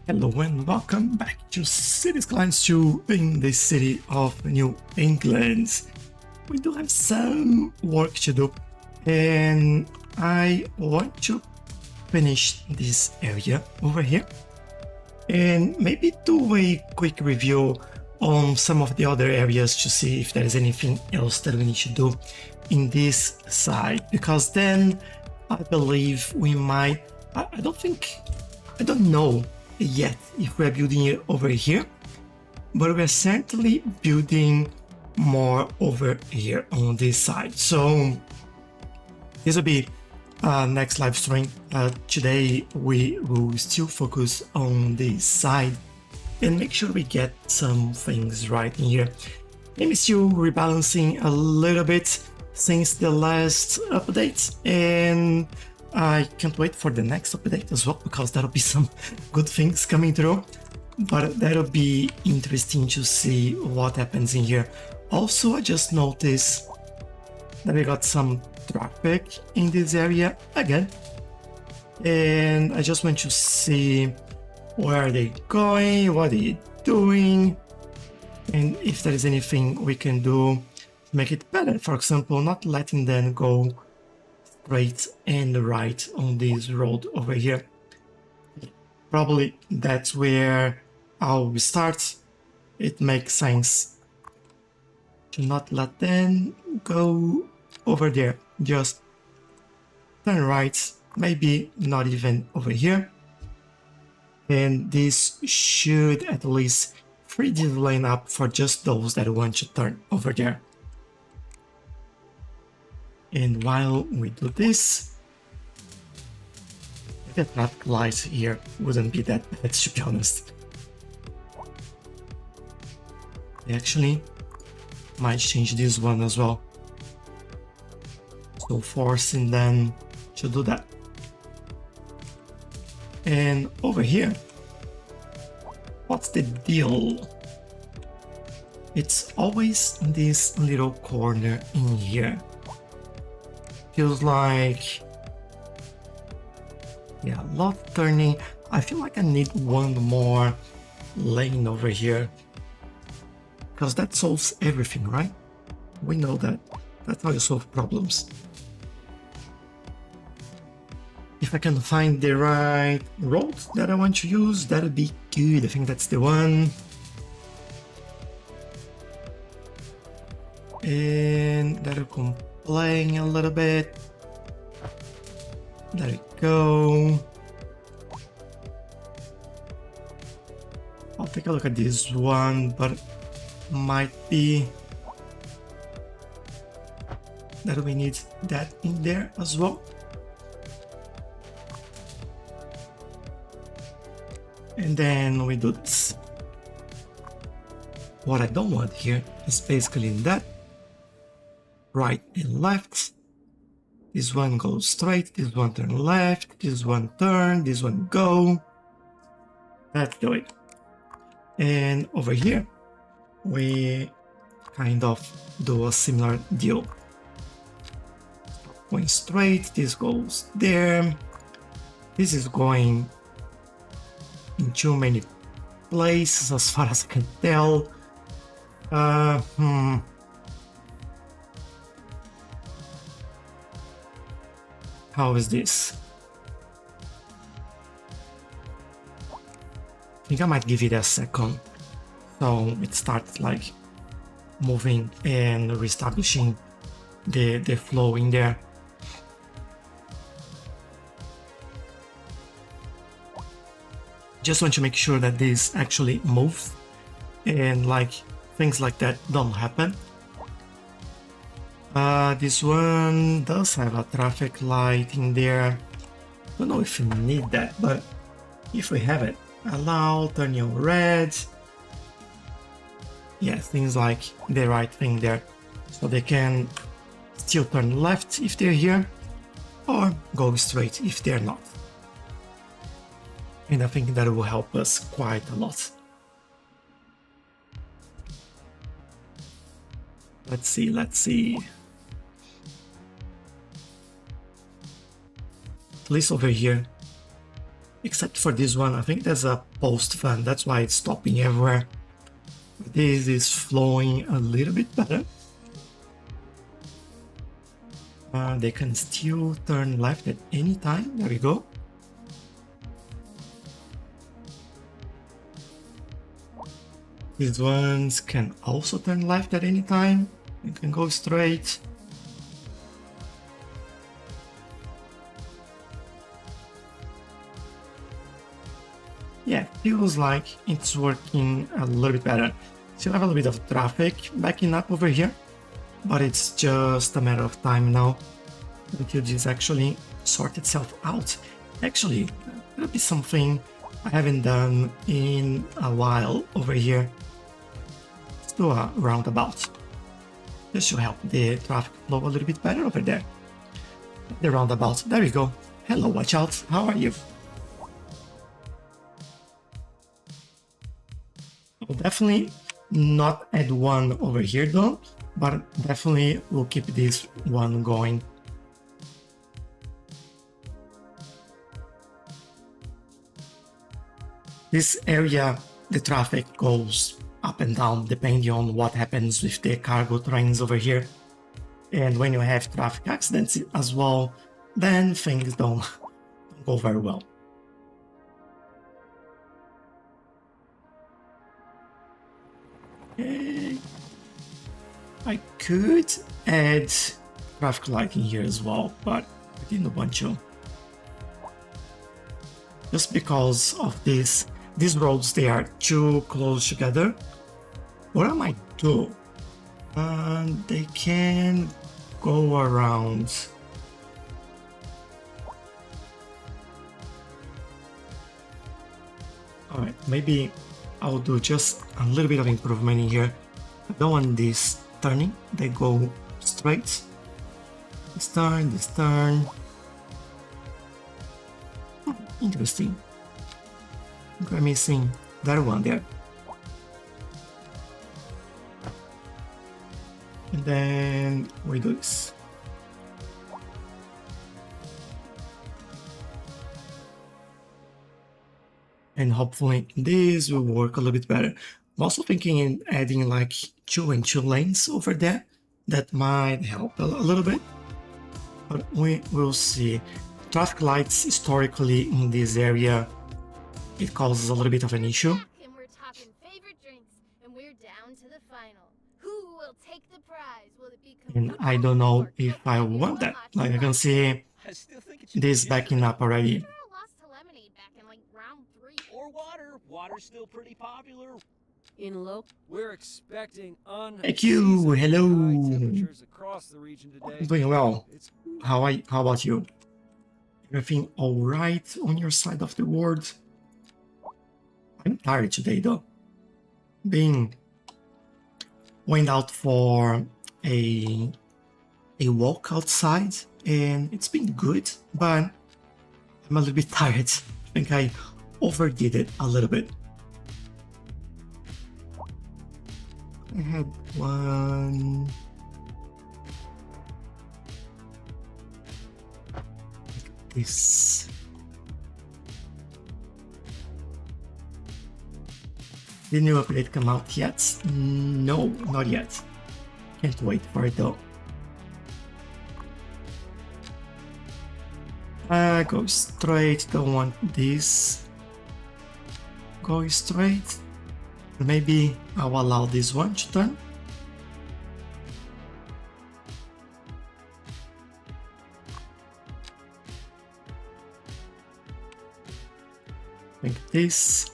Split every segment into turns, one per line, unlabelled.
Hello and welcome back to Cities Skylines 2 in the city of New England. We do have some work to do and I want to finish this area over here and maybe do a quick review on some of the other areas to see if there is anything else that we need to do in this side, because then I believe we might, I don't know yet if we're building it over here, but we're certainly building more over here on this side. So this will be next live stream. Today we will still focus on this side and make sure we get some things right in here. Maybe still rebalancing a little bit since the last update, and I can't wait for the next update as well, because that'll be some good things coming through. But that'll be interesting to see what happens in here. Also, I just noticed that we got some traffic in this area again, and I just want to see where are they going, what are they doing, and if there is anything we can do to make it better. For example, not letting them go straight and right on this road over here. Probably that's where I'll start. It makes sense to not let them go over there. Just turn right, maybe not even over here. And this should at least free this lane up for just those that want to turn over there. And while we do this, the traffic light here wouldn't be that bad, to be honest. I actually might change this one as well, so forcing them to do that. And over here, what's the deal? It's always in this little corner in here. Feels like, yeah, a lot of turning. I feel like I need one more lane over here, because that solves everything, right? We know that. That's how you solve problems. If I can find the right road that I want to use, that'll be good. I think that's the one. And that'll complain a little bit. There we go. I'll take a look at this one, but might be that we need that in there as well. And then we do this. What I don't want here is basically that. Right and left. This one goes straight, this one turn left, this one turn, this one go. Let's do it. And over here, we kind of do a similar deal. Going straight, this goes there. This is going in too many places as far as I can tell. How is this? I think I might give it a second, so it starts like moving and reestablishing the flow in there. Just want to make sure that this actually moves and like things like that don't happen. This one does have a traffic light in there. Don't know if we need that, but if we have it, allow, turn your red. Yeah, things like the right thing there. So they can still turn left if they're here, or go straight if they're not. And I think that will help us quite a lot. Let's see. At least over here, except for this one. I think there's a post fan, that's why it's stopping everywhere. This is flowing a little bit better. They can still turn left at any time. There we go. These ones can also turn left at any time. You can go straight. Yeah, feels like it's working a little bit better. Still have a little bit of traffic backing up over here, but it's just a matter of time now until this actually sort itself out. Actually, that'll be something I haven't done in a while over here. Let's do a roundabout. This should help the traffic flow a little bit better over there. The roundabout, there we go. Hello, watch out, how are you? We'll definitely not add one over here though, but definitely we'll keep this one going. This area, the traffic goes up and down depending on what happens with the cargo trains over here. And when you have traffic accidents as well, then things don't go very well. Okay. I could add traffic light in here as well, but I didn't want to. Just because of these roads, they are too close together. What I might do? They can go around. Alright, maybe I'll do just a little bit of improvement in here. I don't want this turning, they go straight. This turn. Interesting. We're missing that one there. And then we do this. And hopefully this will work a little bit better. I'm also thinking in adding like 2 and 2 lanes over there. That might help a little bit, but we will see. Traffic lights historically in this area, it causes a little bit of an issue.
And we're talking favorite drinks, and we're down to the final. Who will take the prize? Will it be
And I don't know if I want that. Like I can see this backing up already.
Or water. Water's still pretty popular.
In low,
we're expecting
Thank you. Hello.
temperatures across the region today.
I'm doing well. How about you? Everything all right on your side of the world? I'm tired today though. Went out for a walk outside and it's been good, but I'm a little bit tired. I think I overdid it a little bit. I had one like this. The new update come out yet? No, not yet. Can't wait for it though. Go straight, don't want this. Go straight. Maybe I'll allow this one to turn. Like this.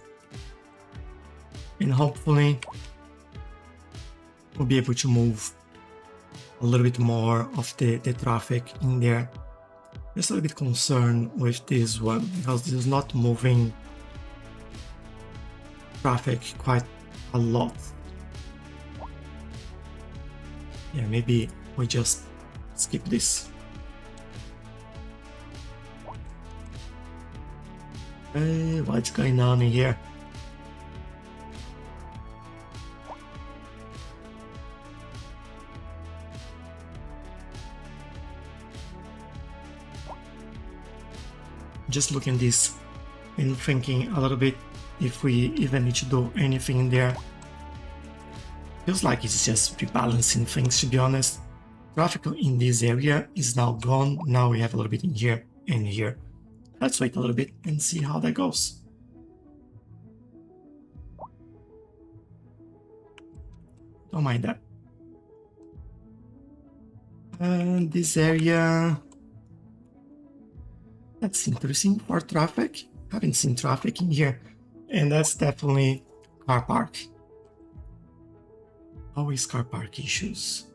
And hopefully we'll be able to move a little bit more of the traffic in there. Just a little bit concerned with this one because this is not moving traffic quite a lot. Yeah, maybe we just skip this. Hey, what's going on in here? Just look at this and thinking a little bit if we even need to do anything in there. Feels like it's just rebalancing things, to be honest. Traffic in this area is now gone. Now we have a little bit in here and here. Let's wait a little bit and see how that goes. Don't mind that. And this area, that's interesting for traffic. Haven't seen traffic in here, and that's definitely car park. Always car park issues.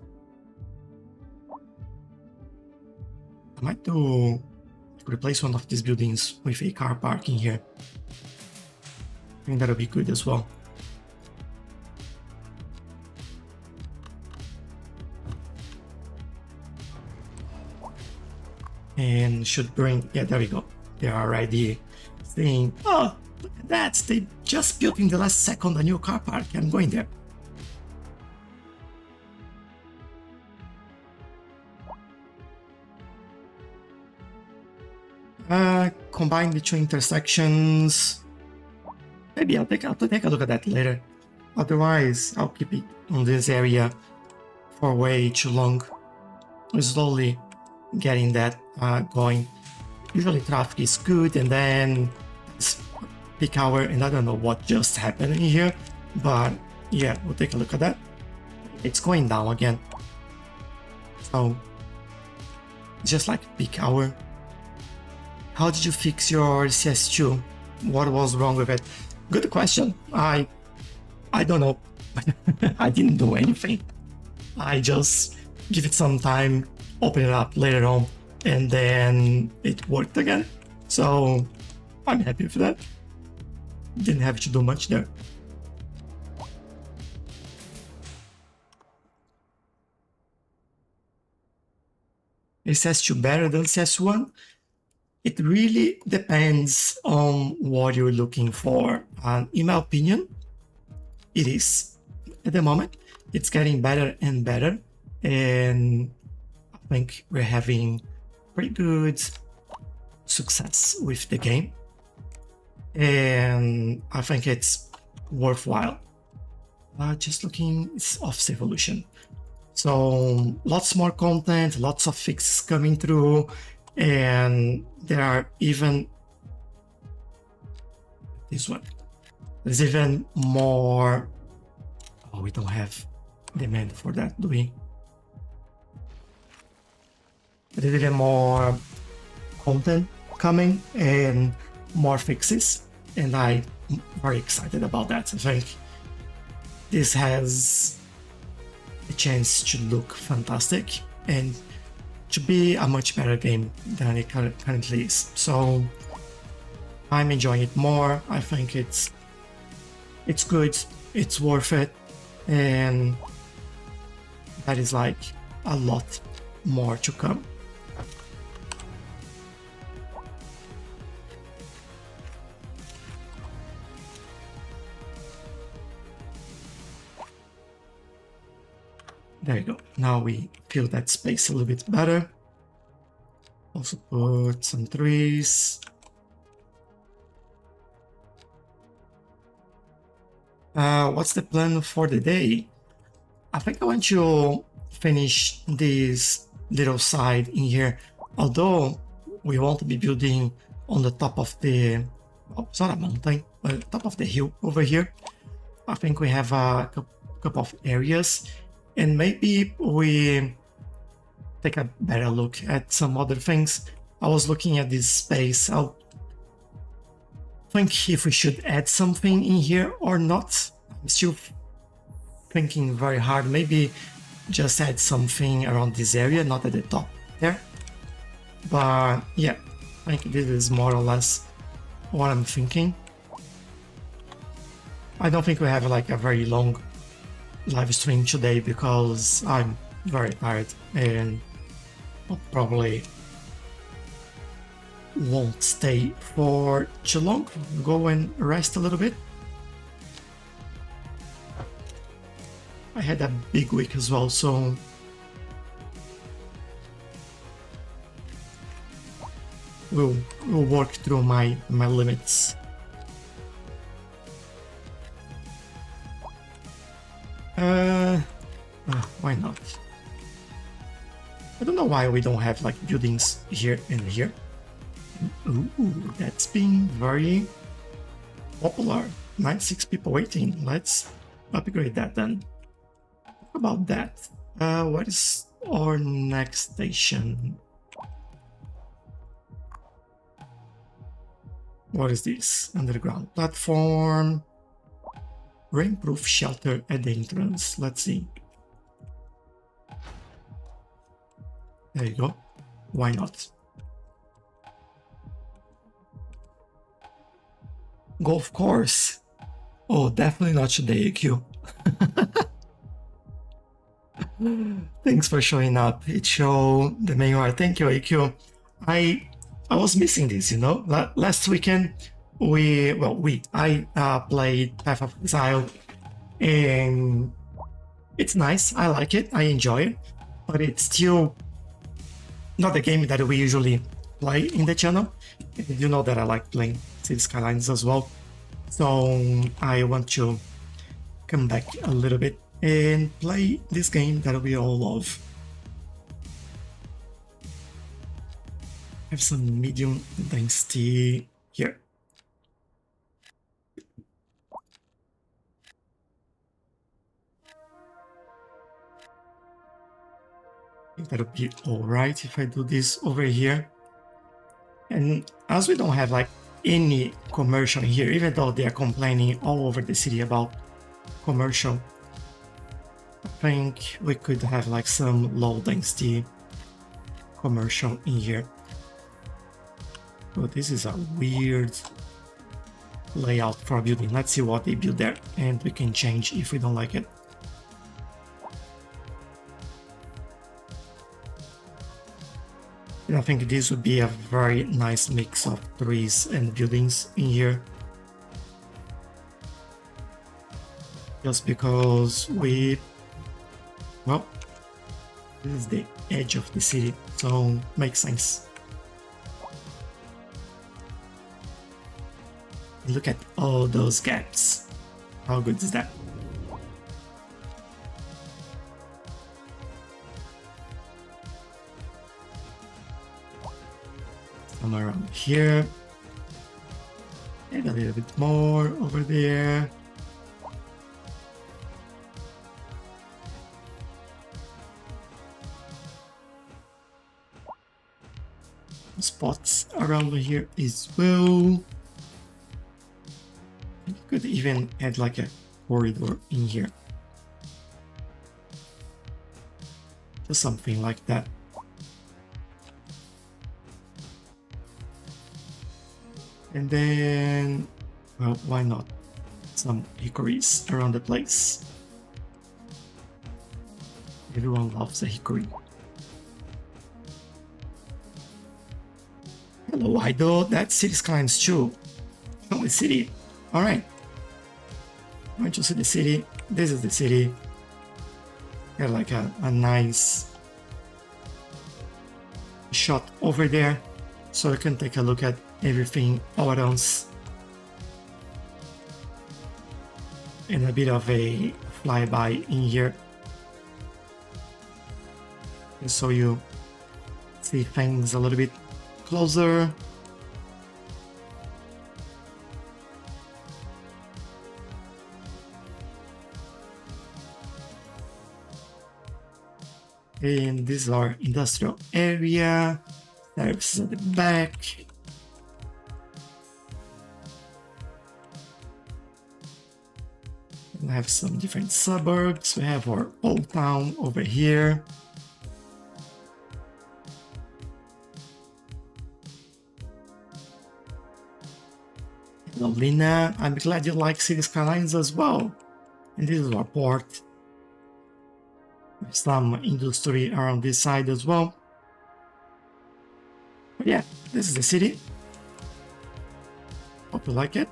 I might do replace one of these buildings with a car park in here. I think that'll be good as well. And should bring, yeah, there we go. They're already saying, oh, look at that, they just built in the last second a new car park. I'm going there. Combine the two intersections. Maybe I'll take a look at that later. Otherwise, I'll keep it on this area for way too long. We're slowly getting that going. Usually traffic is good, and then it's peak hour, and I don't know what just happened in here, but yeah, we'll take a look at that. It's going down again. So, it's just like peak hour. How did you fix your CS2? What was wrong with it? Good question. I don't know. I didn't do anything. I just give it some time, open it up later on, and then it worked again. So I'm happy with that. Didn't have to do much there. Is CS2 better than CS1? It really depends on what you're looking for. In my opinion, it is. At the moment, it's getting better and better. And I think we're having pretty good success with the game. And I think it's worthwhile. Just looking, it's Office Evolution. So lots more content, lots of fixes coming through. And there are even this one. There's even more. Oh, we don't have demand for that, do we? There's even more content coming and more fixes, and I'm very excited about that. I think this has a chance to look fantastic and to be a much better game than it currently is. So I'm enjoying it more. I think it's good, it's worth it, and that is like a lot more to come. There you go. Now we fill that space a little bit better. Also put some trees. What's the plan for the day? I think I want to finish this little side in here. Although we won't be building on the top of the, well, it's not a mountain, but top of the hill over here. I think we have a couple of areas. And maybe we take a better look at some other things. I was looking at this space. I'll think if we should add something in here or not. I'm still thinking very hard. Maybe just add something around this area, not at the top there. But yeah, I think this is more or less what I'm thinking. I don't think we have like a very long live stream today because I'm very tired and I'll probably won't stay for too long. Go and rest a little bit. I had a big week as well, so will work through my limits. Why not? I don't know why we don't have like buildings here and here. Ooh, that's been very popular. 96 people waiting. Let's upgrade that then. What about that? What is our next station? What is this? Underground platform. Rainproof shelter at the entrance. Let's see. There you go. Why not? Golf course. Oh, definitely not today, AQ. Thanks for showing up. It showed the manual. Thank you, AQ. I was missing this, you know. Last weekend I played Path of Exile, and it's nice. I like it. I enjoy it, but it's still not the game that we usually play in the channel. You know that I like playing Cities Skylines as well, so I want to come back a little bit and play this game that we all love. Have some medium density here. I think that'll be alright if I do this over here. And as we don't have like any commercial here, even though they are complaining all over the city about commercial, I think we could have like some low density commercial in here. Oh, this is a weird layout for a building. Let's see what they build there, and we can change if we don't like it. And I think this would be a very nice mix of trees and buildings in here. Just because well, this is the edge of the city, so makes sense. Look at all those gaps. How good is that? Somewhere around here. And a little bit more over there. Spots around here as well. You could even add like a corridor in here. Just something like that. And then, well, why not? Some hickories around the place. Everyone loves a hickory. Hello, Idol. That's Cities Skylines too. Show me city. Alright. Want to see the city? This is the city. Got like a nice shot over there, so you can take a look at everything all at once. And a bit of a flyby in here, so you see things a little bit closer. And this is our industrial area, services at the back. We have some different suburbs. We have our old town over here. Hello, Lina. I'm glad you like Cities Skylines as well. And this is our port. Some industry around this side as well. But yeah, this is the city. Hope you like it.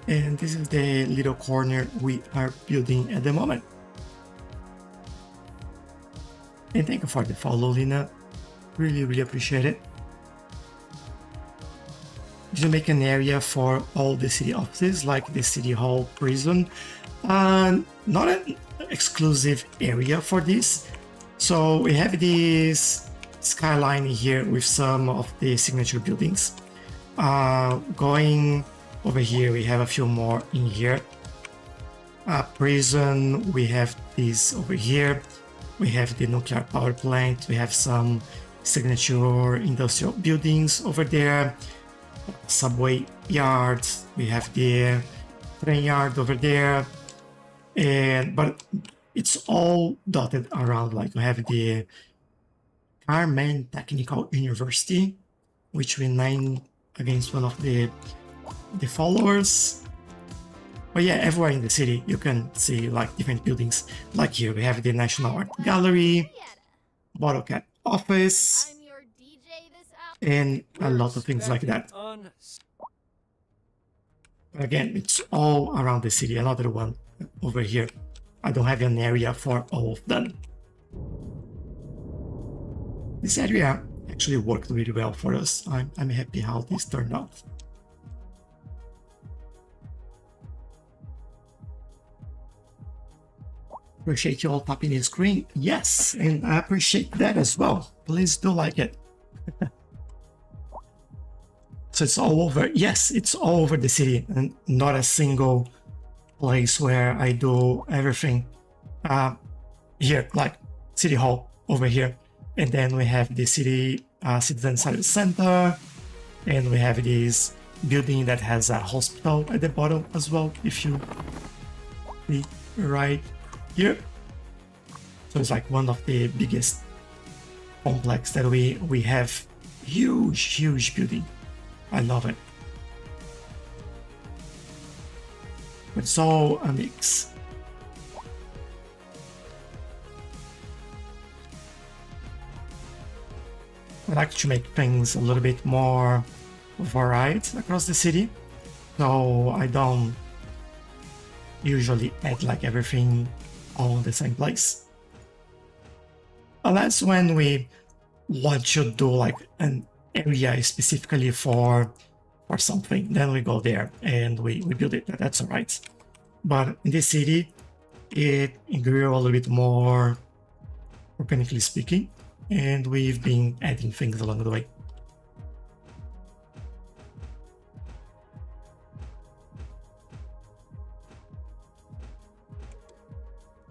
And this is the little corner we are building at the moment. And thank you for the follow, Lina. Really appreciate it. Did you make an area for all the city offices, like the city hall, prison? Not an exclusive area for this. So we have this skyline here with some of the signature buildings. Going over here, we have a few more in here. Prison, we have this over here. We have the nuclear power plant. We have some signature industrial buildings over there. Subway yard. We have the train yard over there. But it's all dotted around. Like we have the Carmen Technical University, which we named against one of the followers. But yeah, everywhere in the city you can see like different buildings. Like here we have the National Art Gallery, Bottle Cap Office,
I'm your DJ this hour.
and a
We're
lot of things like that.
expecting
Again, it's all around the city. Another one over here. I don't have an area for all of them. This area actually worked really well for us. I'm happy how this turned out. Appreciate you all tapping the screen. Yes, and I appreciate that as well. Please do like it. So it's all over. Yes, it's all over the city and not a single place where I do everything. Here, like City Hall over here. And then we have the Citizen Service Center. And we have this building that has a hospital at the bottom as well, if you see right here. So it's like one of the biggest complex that we have. Huge building. I love it. But it's all a mix. I like to make things a little bit more varied across the city. So I don't usually add like everything all in the same place. Unless when we want to do like an area specifically for something, then we go there and we build it. That's all right. But in this city, it grew a little bit more organically speaking, and we've been adding things along the way.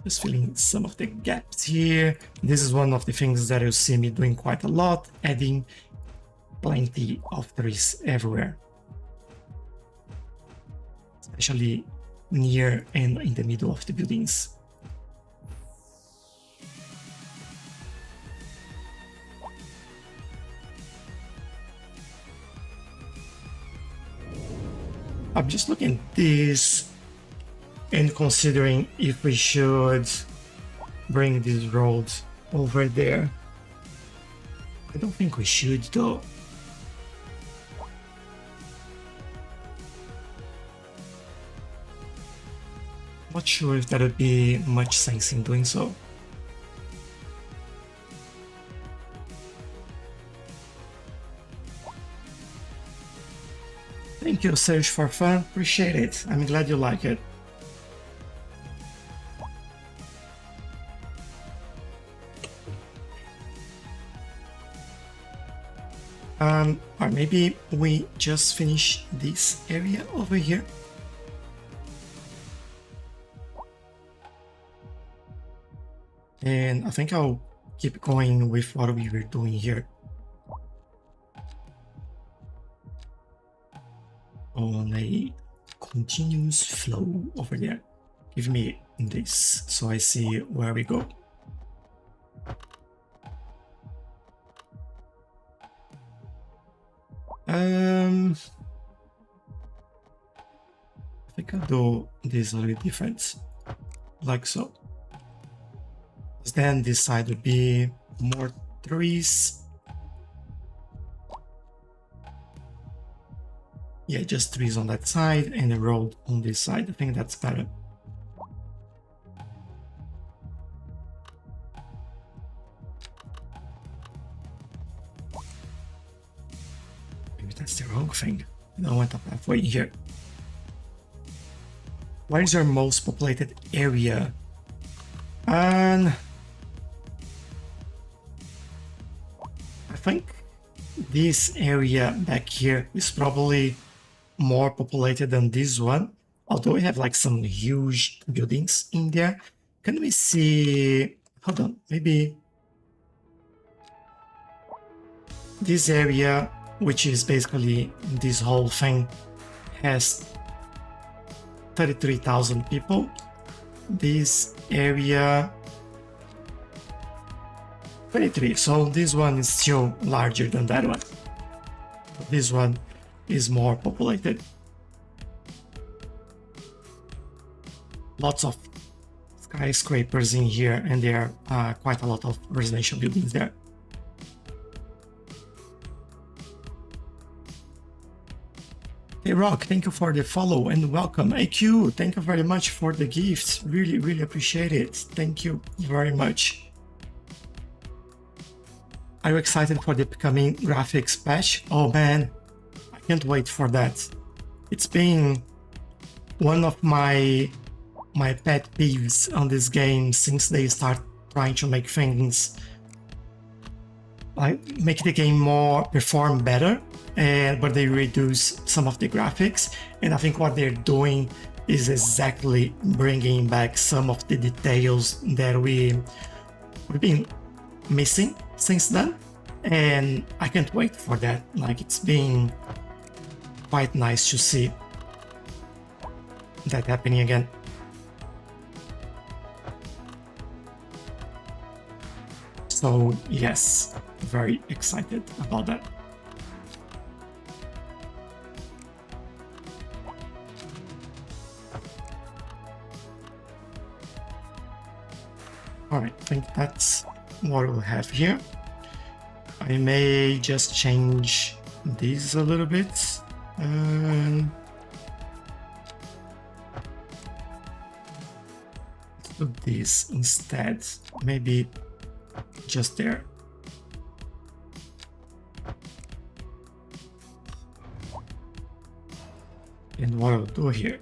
Just filling some of the gaps here. This is one of the things that you see me doing quite a lot, adding plenty of trees everywhere. Especially near and in the middle of the buildings. I'm just looking at this and considering if we should bring this road over there. I don't think we should though. Not sure if that would be much sense in doing so. Thank you, Search for Fun. Appreciate it. I'm glad you like it. Or maybe we just finish this area over here. And I think I'll keep going with what we were doing here. On a continuous flow over there. Give me this so I see where we go. I think I'll do this a little bit different, like so. Then this side would be more trees. Yeah, just trees on that side and a road on this side. I think that's better. That's the wrong thing. I went up halfway here. Where is your most populated area? And I think this area back here is probably more populated than this one. Although we have like some huge buildings in there. Can we see? Hold on, maybe this area, which is basically this whole thing, has 33,000 people. This area 23, so this one is still larger than that one. This one is more populated. Lots of skyscrapers in here, and there are quite a lot of residential buildings there. Hey Rock, thank you for the follow and welcome. AQ, thank you very much for the gifts. Really, really appreciate it. Thank you very much. Are you excited for the upcoming graphics patch? Oh man, I can't wait for that. It's been one of my pet peeves on this game since they start trying to make things like make the game more perform better, but they reduce some of the graphics. And I think what they're doing is exactly bringing back some of the details that we've been missing since then, and I can't wait for that. Like, it's been quite nice to see that happening again. So yes, very excited about that. All right, I think that's what we'll have here. I may just change these a little bit. Let's do this instead. Maybe just there. And what I'll do here,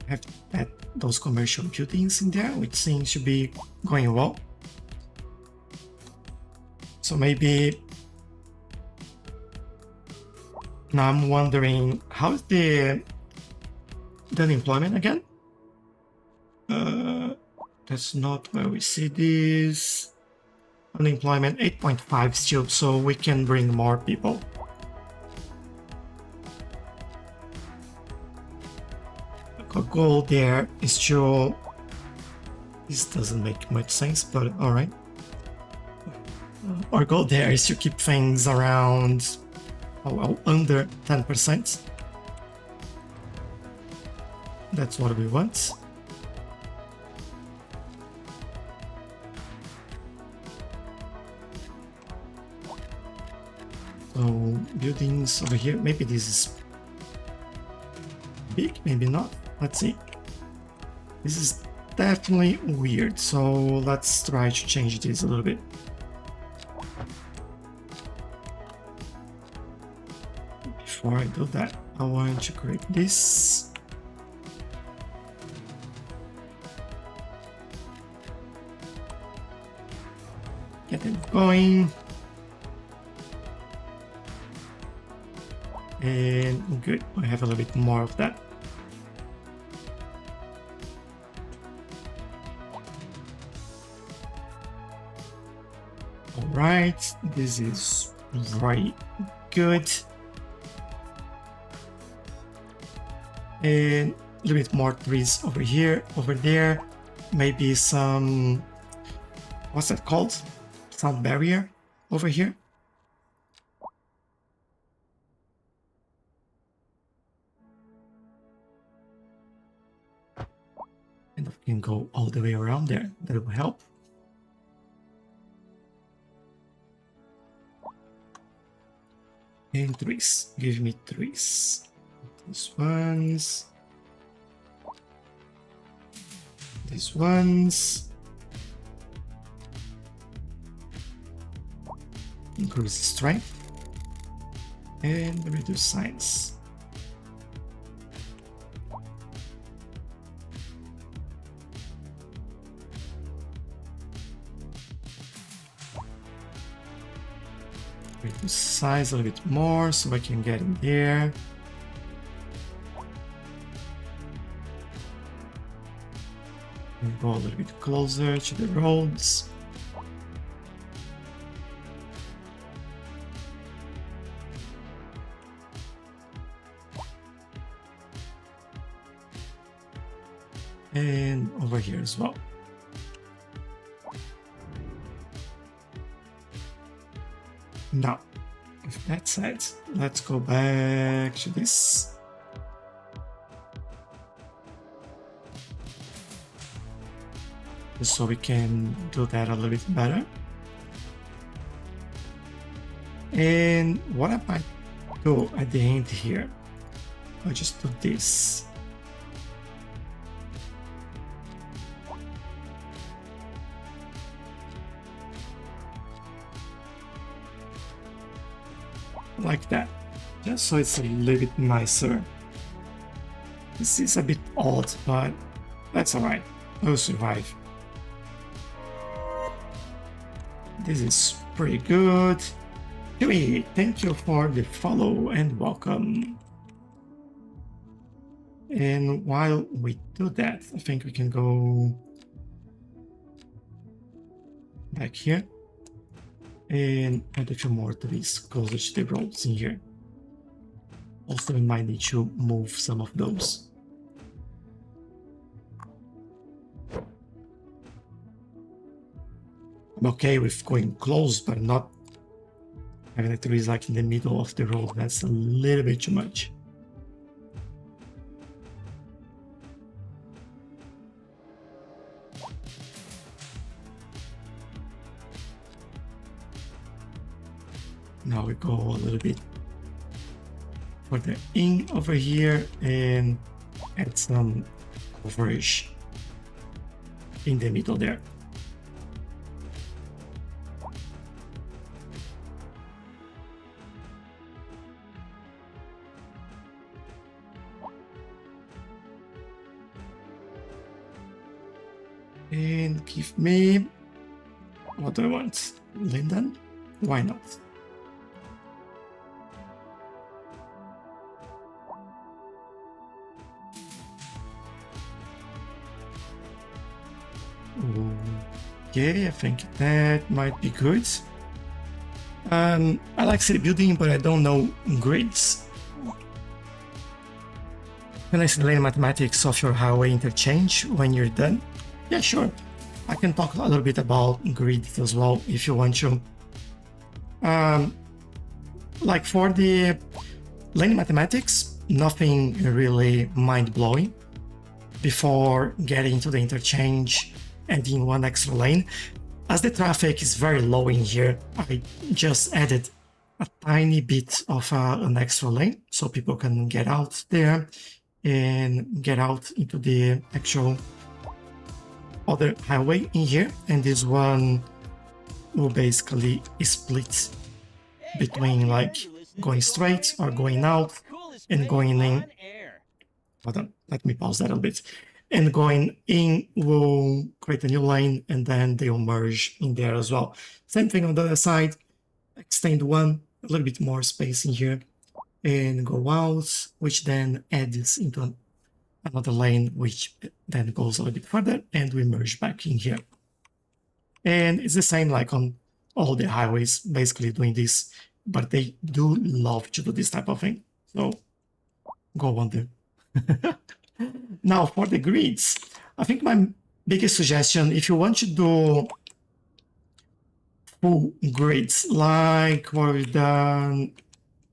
have those commercial buildings in there, which seems to be going well. So maybe now I'm wondering, how's the unemployment again? That's not where we see this. Unemployment 8.5 still, so we can bring more people. Our goal there is to... This doesn't make much sense, but alright. Our goal there is to keep things around, under 10%. That's what we want. So buildings over here, maybe this is big, maybe not. Let's see. This is definitely weird, so let's try to change this a little bit. Before I do that, I want to create this. Get it going. And good, I have a little bit more of that. All right, this is very good. And a little bit more trees over here, over there. Maybe some, what's that called? Sound barrier over here. And we can go all the way around there. That will help. And trees. Give me trees. These ones. These ones. increase strength and reduce science. Reduce size a little bit more so I can get in there. And go a little bit closer to the roads. And over here as well. Now, with that said, let's go back to this. Just so we can do that a little bit better. And what I might do at the end here, I'll just do this. Like that, just so it's a little bit nicer. This is a bit odd, but that's alright, we'll survive. This is pretty good. Chewie, thank you for the follow and welcome. And while we do that, I think we can go back here and add a few more trees closer to the roads in here. Also, we might need to move some of those. I'm okay with going close, but not having the trees like in the middle of the road. That's a little bit too much. Now we go a little bit further in over here and add some coverage in the middle there. And give me, what do I want? Linden? Why not? Okay, I think that might be good. I like city building, but I don't know grids. Can I explain mathematics of your highway interchange when you're done? Yeah, sure. I can talk a little bit about grids as well if you want to. Like for the lane mathematics, nothing really mind-blowing. Before getting to the interchange, adding one extra lane. As the traffic is very low in here, I just added a tiny bit of an extra lane so people can get out there and get out into the actual other highway in here. And this one will basically split between like going straight or going out and going in. Hold on, let me pause that a bit. And going in will create a new lane and then they'll merge in there as well. Same thing on the other side, extend one, a little bit more space in here and go out, which then adds into another lane, which then goes a little bit further and we merge back in here. And it's the same like on all the highways, basically doing this, but they do love to do this type of thing. So go on there. Now for the grids, I think my biggest suggestion, if you want to do full grids like what we've done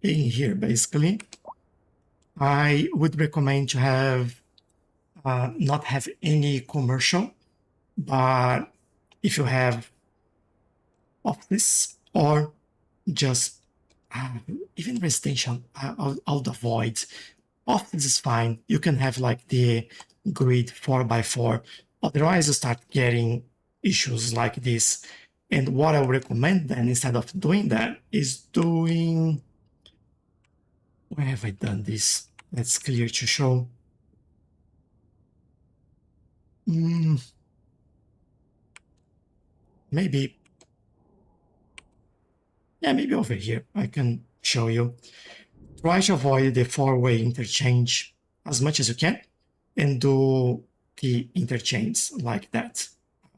in here basically, I would recommend to have not have any commercial, but if you have office or just even residential, I'll avoid. Office is fine. You can have like the grid 4x4. Otherwise, you start getting issues like this And what I would recommend then, instead of doing that, is doing... Where have I done this? That's clear to show. Maybe... Yeah, maybe over here. I can show you. Try to avoid the four-way interchange as much as you can and do the interchange like that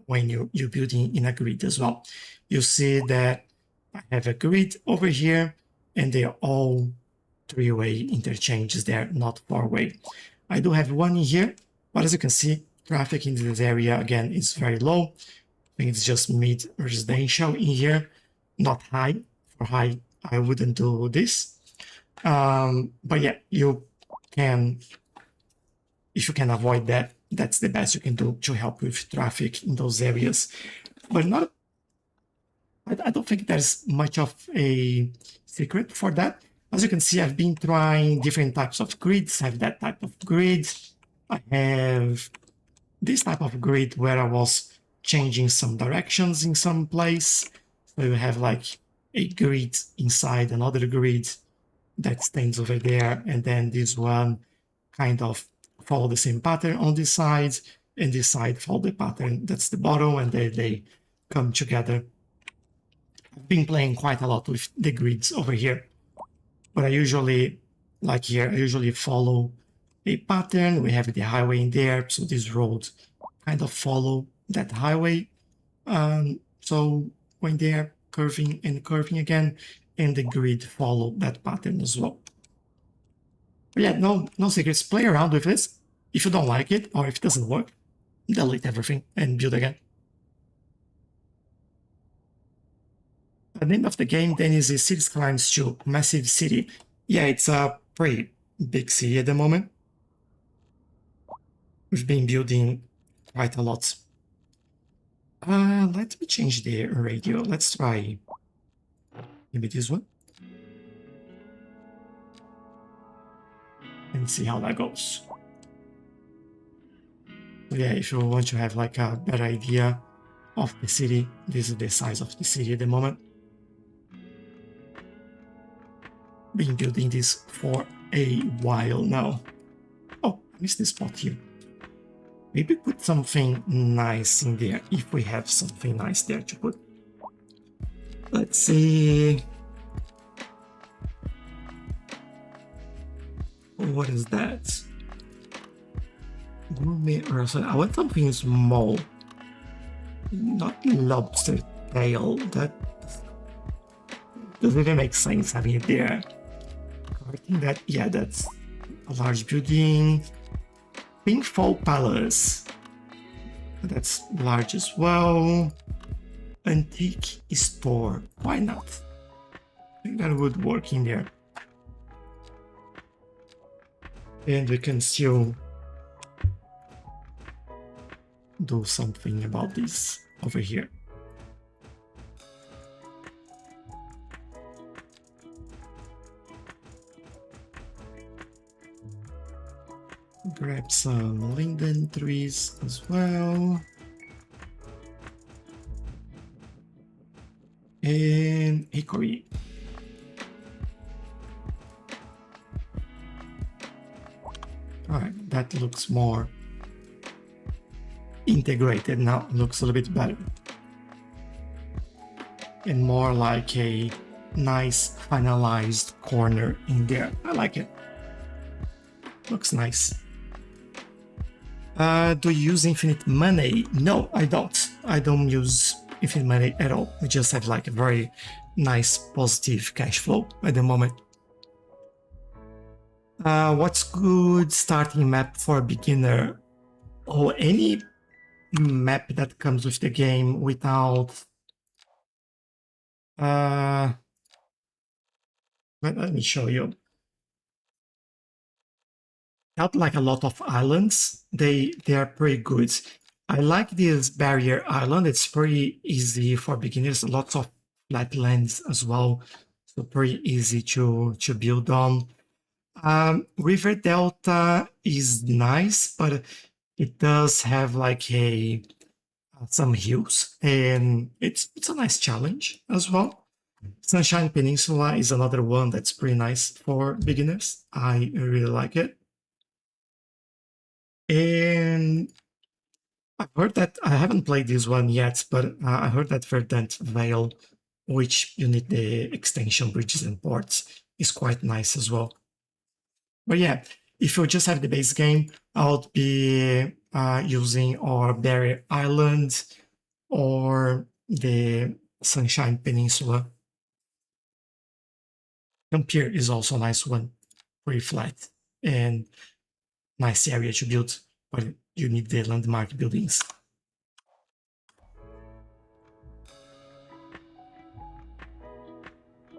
when you're building in a grid as well. You see that I have a grid over here and they're all three-way interchanges there, not four-way. I do have one in here, but as you can see, traffic in this area again is very low. I think it's just mid-residential in here, not high. For high, I wouldn't do this. But yeah, you can, if you can avoid that, that's the best you can do to help with traffic in those areas. But not, I don't think there's much of a secret for that. As you can see, I've been trying different types of grids. I have that type of grid. I have this type of grid where I was changing some directions in some place. So you have like a grid inside another grid that stands over there, and then this one kind of follow the same pattern on this side, and this side follow the pattern that's the bottom, and they come together. I've been playing quite a lot with the grids over here, but I usually, like here, I usually follow a pattern. We have the highway in there, so this road kind of follow that highway. So when they're curving and curving again, and the grid follow that pattern as well. But yeah, no secrets. Play around with this. If you don't like it, or if it doesn't work, delete everything and build again. The name of the game then is Cities Skylines 2, Massive City. Yeah, it's a pretty big city at the moment. We've been building quite a lot. Let me change the radio. Let's try maybe this one. And see how that goes. Yeah, if you want to have like a better idea of the city, this is the size of the city at the moment. Been building this for a while now. Oh, I missed this spot here. Maybe put something nice in there, if we have something nice there to put. Let's see. What is that? Gourmet restaurant. I want something small. Not lobster tail. That doesn't even make sense having it there. I think that, yeah, that's a large building. Pinkfall Palace. That's large as well. Antique store. Why not? I think that would work in there. And we can still do something about this over here. Grab some linden trees as well. And hickory. Alright, that looks more integrated now. Looks a little bit better. And more like a nice finalized corner in there. I like it. Looks nice. Do you use infinite money? No, I don't. I don't use infinite money at all. I just have like a very nice positive cash flow at the moment. What's good starting map for a beginner? Oh, any map that comes with the game without... let me show you. Not like a lot of islands, they are pretty good. I like this barrier island. It's pretty easy for beginners. Lots of flatlands as well, so pretty easy to build on. River Delta is nice, but it does have like a some hills, and it's a nice challenge as well. Sunshine Peninsula is another one that's pretty nice for beginners. I really like it. And I've heard that I haven't played this one yet, but I heard that Verdant Vale, which you need the extension bridges and ports, is quite nice as well. But yeah, if you just have the base game, I would be using or Barrier Island or the Sunshine Peninsula. Campier is also a nice one, pretty flat and nice area to build, but you need the landmark buildings.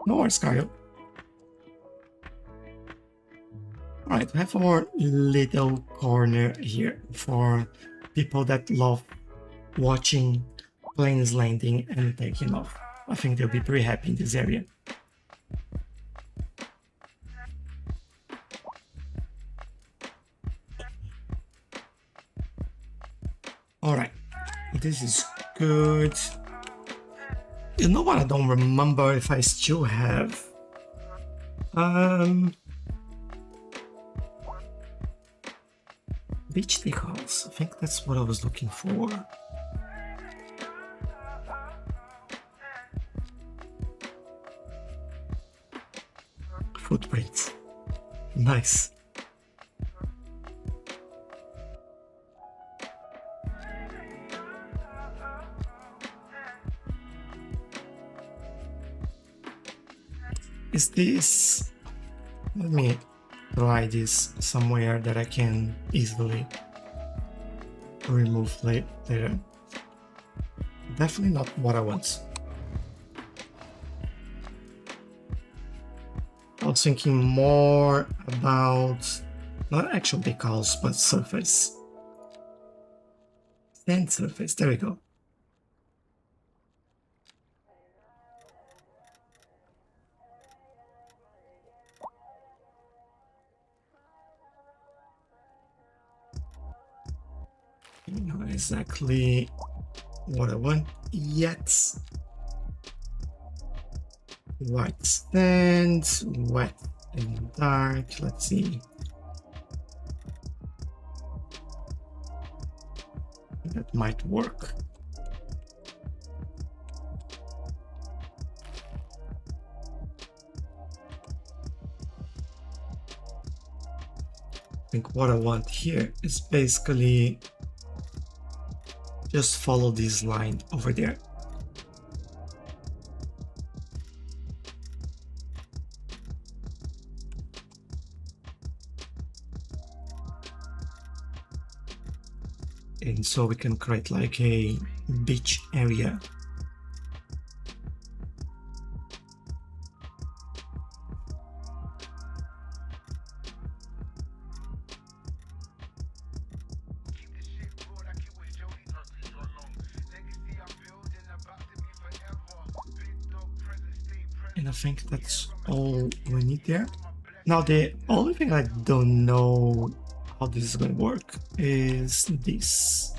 No worries, Kyle. Alright, we have our little corner here for people that love watching planes landing and taking off. I think they'll be pretty happy in this area. Alright, this is good. You know what, I don't remember if I still have... Beach decals, I think that's what I was looking for. Footprints. Nice. Is this... Let me try this somewhere that I can easily remove later. Definitely not what I want. I was thinking more about not actual decals, but surface. Sand surface, there we go. Not exactly what I want yet. White sand, wet and dark. Let's see. That might work. I think what I want here is basically just follow this line over there. And so we can create like a beach area. And I think that's all we need there. Now the only thing I don't know how this is going to work is this.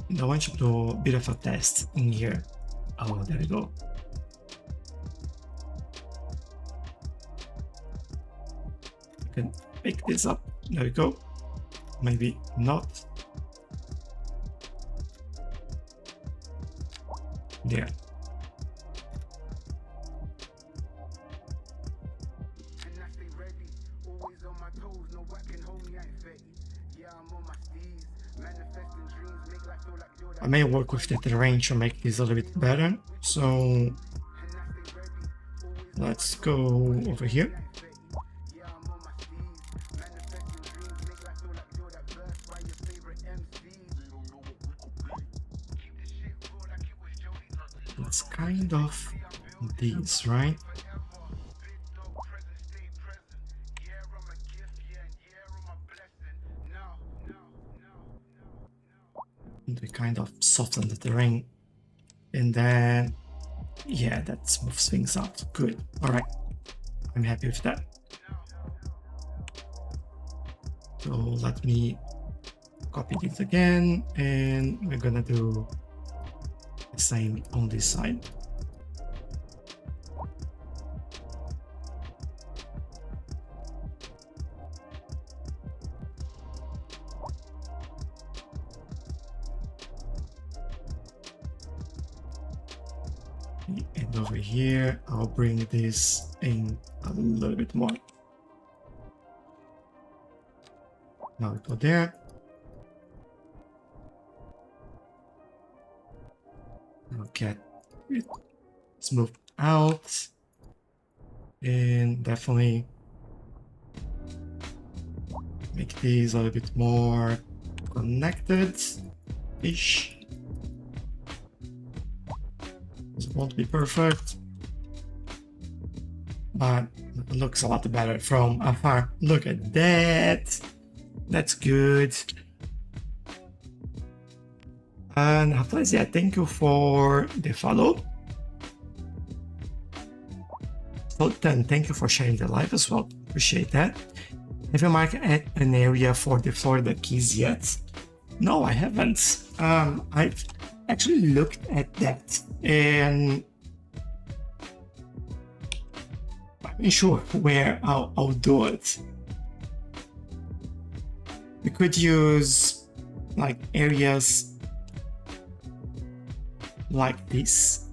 And I want to do a bit of a test in here. Oh, there we go. I can pick this up. There we go. Maybe not. There. I may work with the terrain to make this a little bit better. So let's go over here. It's kind of this, right? And we kind of soften the terrain, and then yeah, that smooths things out. Good. All right, I'm happy with that. So let me copy this again, and we're gonna do the same on this side. And over here, I'll bring this in a little bit more. Now we go there. I'll get it smoothed out. And definitely make these a little bit more connected-ish. This won't be perfect, but it looks a lot better from afar. Look at that. That's good. And Haflesia, thank you for the follow. Sultan, thank you for sharing the live as well. Appreciate that. Have you marked an area for the Florida Keys yet? No, I haven't. I've actually looked at that, and I'm not sure where I'll do it. We could use like areas like this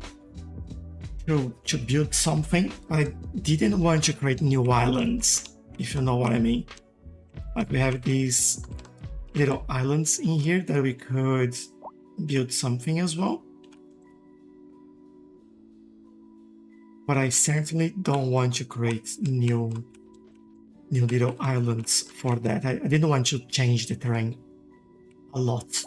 to build something. I didn't want to create new islands, if you know what I mean. Like we have these little islands in here that we could build something as well. But I certainly don't want to create new little islands for that. I didn't want to change the terrain a lot.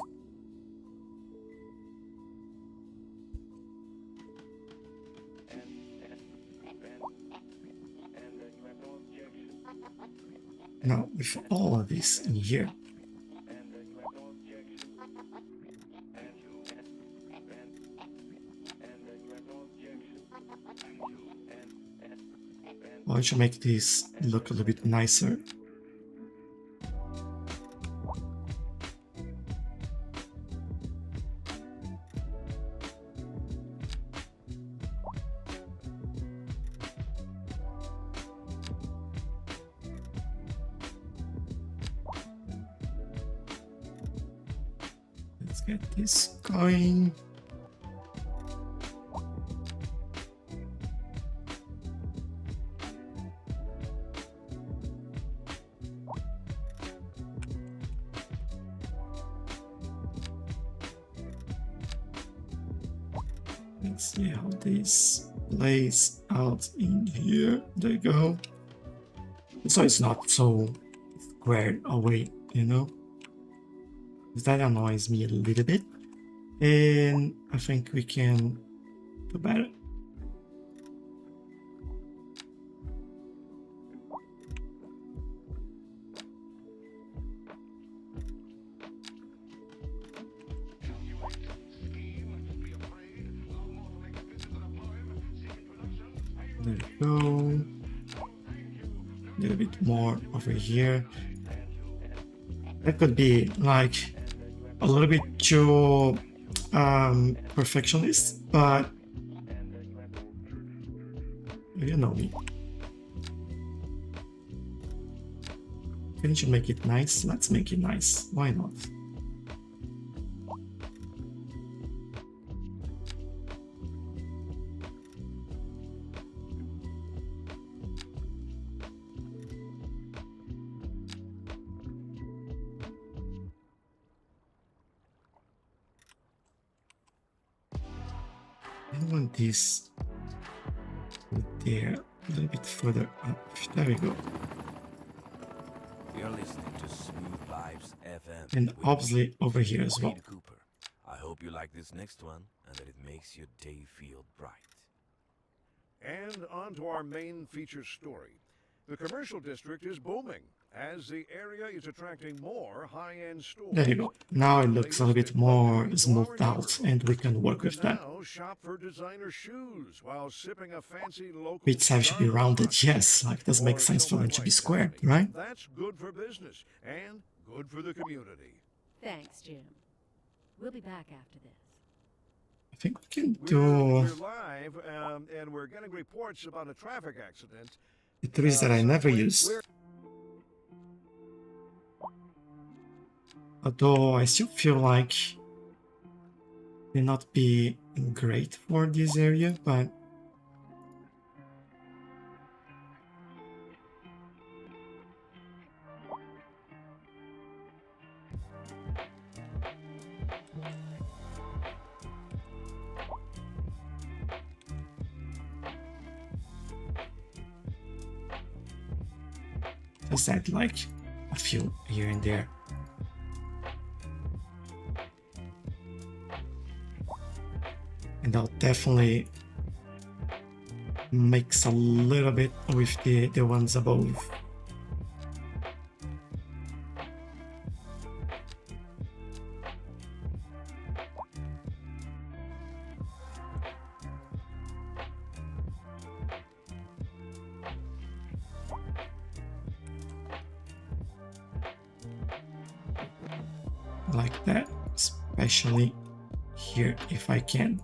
Now, with all of this in here, I want to make this look a little bit nicer. Let's get this going. Let's see how this plays out in here. There you go. So it's not so squared away, you know? That annoys me a little bit. And I think we can do better. There we go. A little bit more over here. That could be like a little bit too perfectionist, but you know me. Can you make it nice? Let's make it nice. Why not? I want this there a little bit further up. There we go.
You're listening to Smooth Lives FM.
And
with
obviously over here as well.
Wade Cooper. I hope you like this next one and that it makes your day feel bright.
And on to our main feature story. The commercial district is booming, as the area is attracting more high-end stores.
There you go. Now it looks a little bit more smoothed out and we can work
You
with
can
that.
now shop for designer shoes while sipping a fancy local
Bits have to be
Starbucks
rounded,
latte.
yes, like it doesn't make
Or
sense
so
for
my
them to be
wife
square,
tells me.
right?
That's good for business and good for the community.
Thanks, Jim. We'll be back after this.
I think we can
We're
do
live, and we're getting reports about a traffic accident.
the trees that I never use. Although I still feel like may not be great for this area, but just add like a few here and there. And I'll definitely mix a little bit with the ones above. Like that, especially here if I can.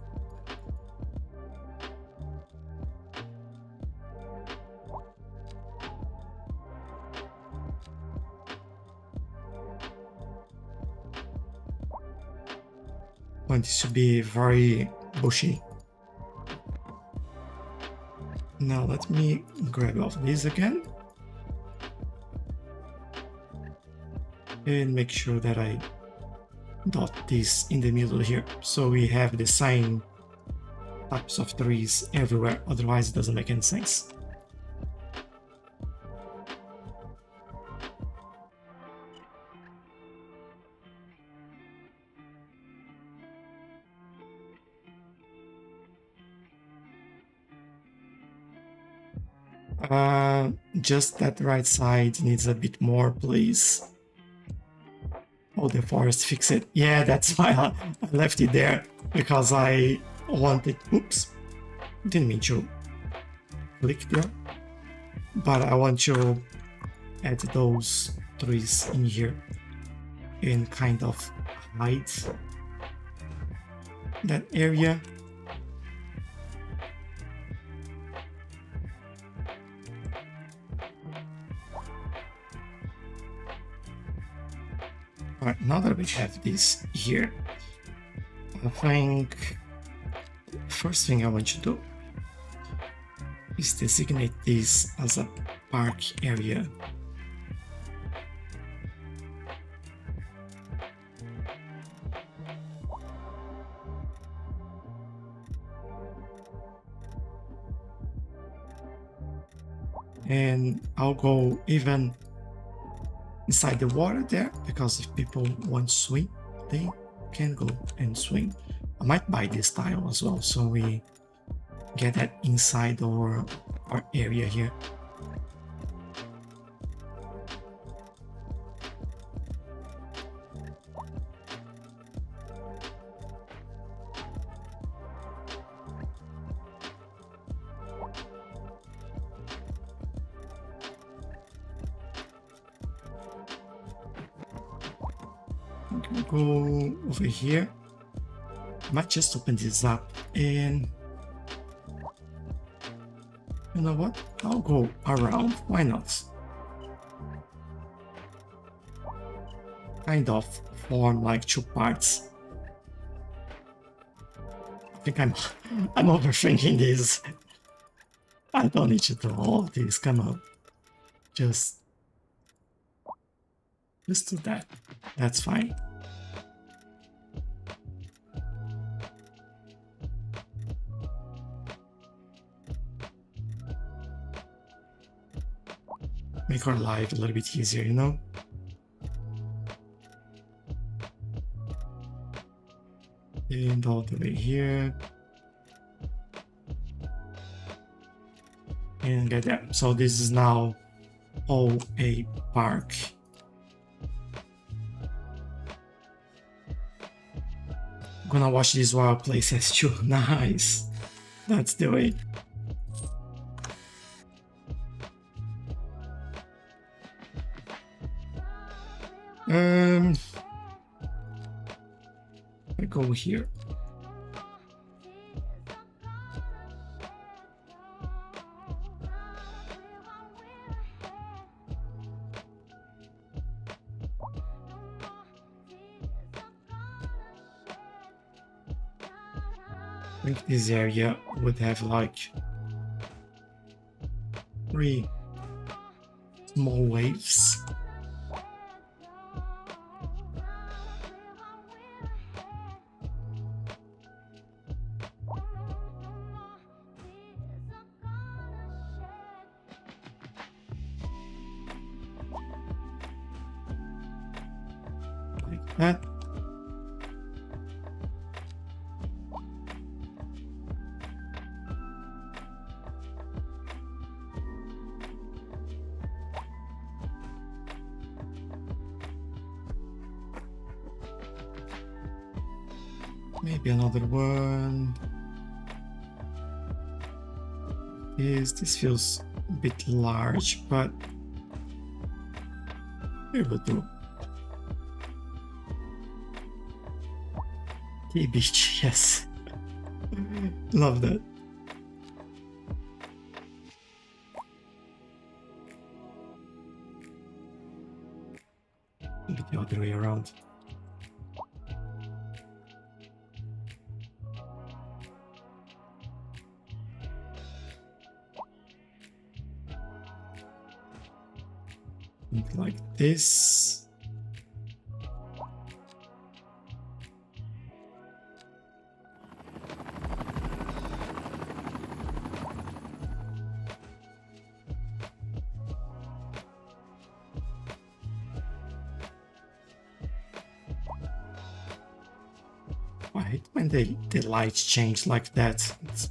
Want this to be very bushy. Now let me grab off this again and make sure that I dot this in the middle here so we have the same types of trees everywhere, otherwise it doesn't make any sense. Just that right side needs a bit more, please. Oh, the forest fix it. Yeah, that's why I left it there, because I wanted... Oops, didn't mean to click there. But I want to add those trees in here and kind of hide that area. Alright, now that we have this here, I think first thing I want to do is designate this as a park area. And I'll go even inside the water there, because if people want to swim, they can go and swim. I might buy this tile as well, so we get that inside our area here. Go over here. Might just open this up, and you know what? I'll go around. Why not? Kind of form like two parts. I think I'm overthinking this. I don't need to do all of this. Come on, just do that. That's fine. Make our life a little bit easier, you know? And all the way here. And get there. So this is now all a park. Gonna watch these wild places too. Nice. That's the way. I go here. I think this area would have like 3 small waves. Like that. Maybe another one. This feels a bit large, but it will do. Tea beach, yes. Love that. Maybe the other way around. Like this. I hate when the lights change like that. It's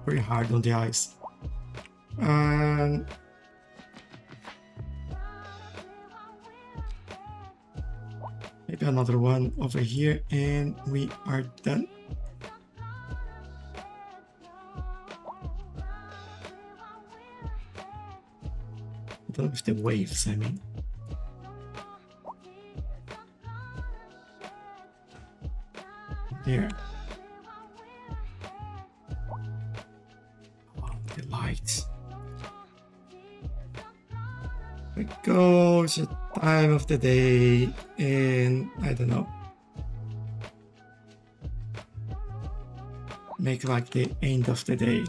pretty hard on the eyes. Maybe another one over here and we are done. Done with the waves, I mean. There. Oh, the lights. We go to the time of the day and I don't know. Make like the end of the day.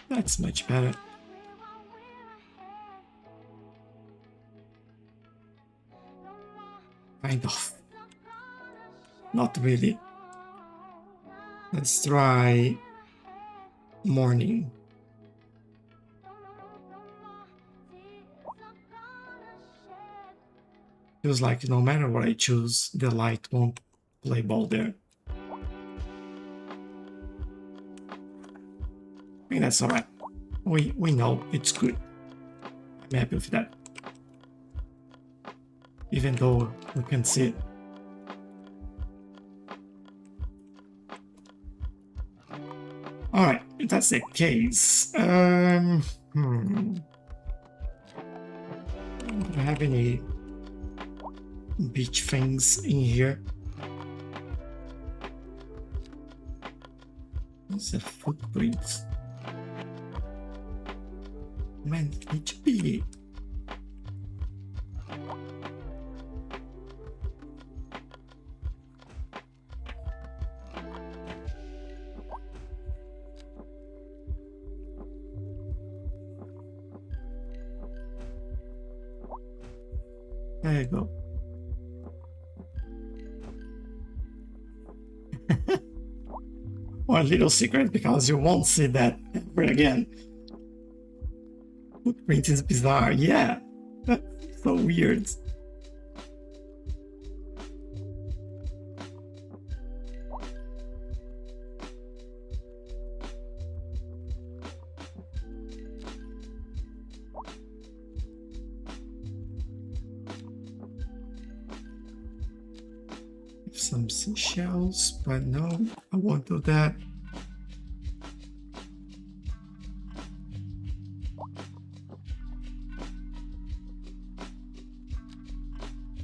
That's much better. Kind of. Not really. Let's try morning. Feels like no matter what I choose, the light won't play ball there. I think that's alright. We know it's good. I'm happy with that. Even though we can see it. Alright, if that's the case, do I have any beach things in here? It's a footprint. Man, it should be. There you go. One little secret, because you won't see that ever again. Footprint is bizarre, yeah. That's so weird. Some seashells, but no, I won't do that.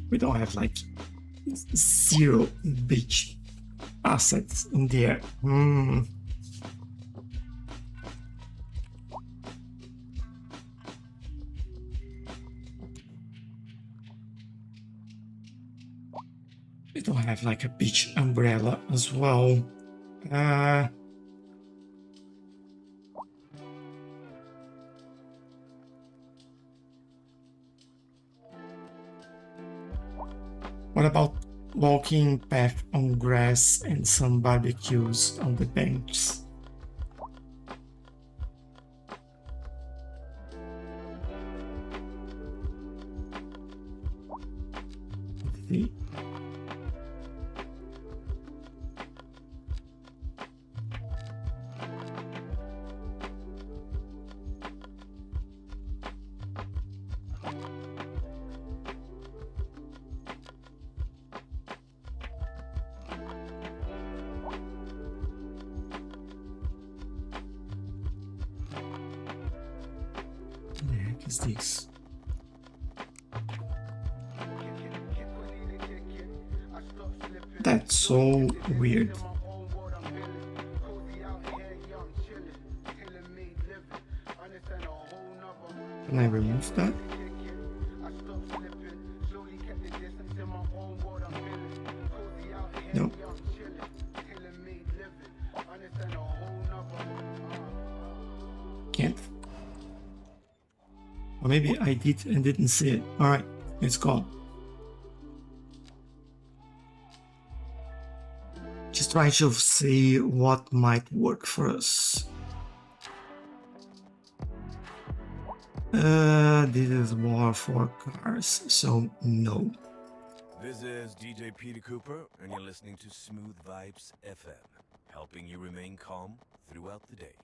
We don't have like zero beach assets in there. We don't have like a beach umbrella as well. What about walking path on grass and some barbecues on the benches? See? What the heck is this? That's so weird. Can I remove that? No. Can't. Or maybe I did and didn't see it. Alright, it's gone. Just trying to see what might work for us. This is more for cars, so no.
This is DJ Peter Cooper, and you're listening to Smooth Vibes FM, helping you remain calm throughout the day.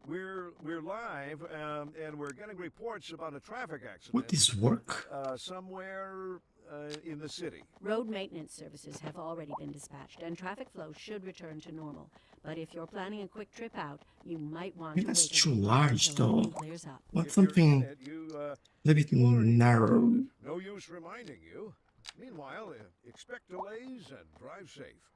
We're live, and we're getting reports about a traffic accident.
Would this work?
Somewhere in the city.
Road maintenance services have already been dispatched, and traffic flow should return to normal. But if you're planning a quick trip out, you might want to
That's
wait
too
until
large,
the
though.
road clears up.
Want
If
something
you're in it,
a little bit narrow.
no use reminding you. Meanwhile, expect delays and drive safe.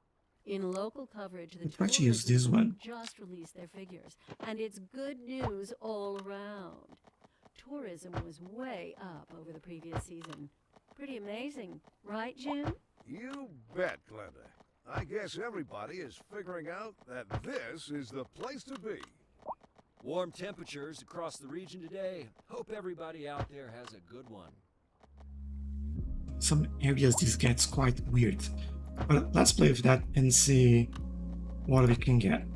In local coverage, the
I'll try to use this one.
just released their figures, and it's good news all around. Tourism was way up over the previous season. Pretty amazing, right, Jim?
You bet, Glenda. I guess everybody is figuring out that this is the place to be.
Warm temperatures across the region today. Hope everybody out there has a good one.
Some areas this gets quite weird. But let's play with that and see what we can get.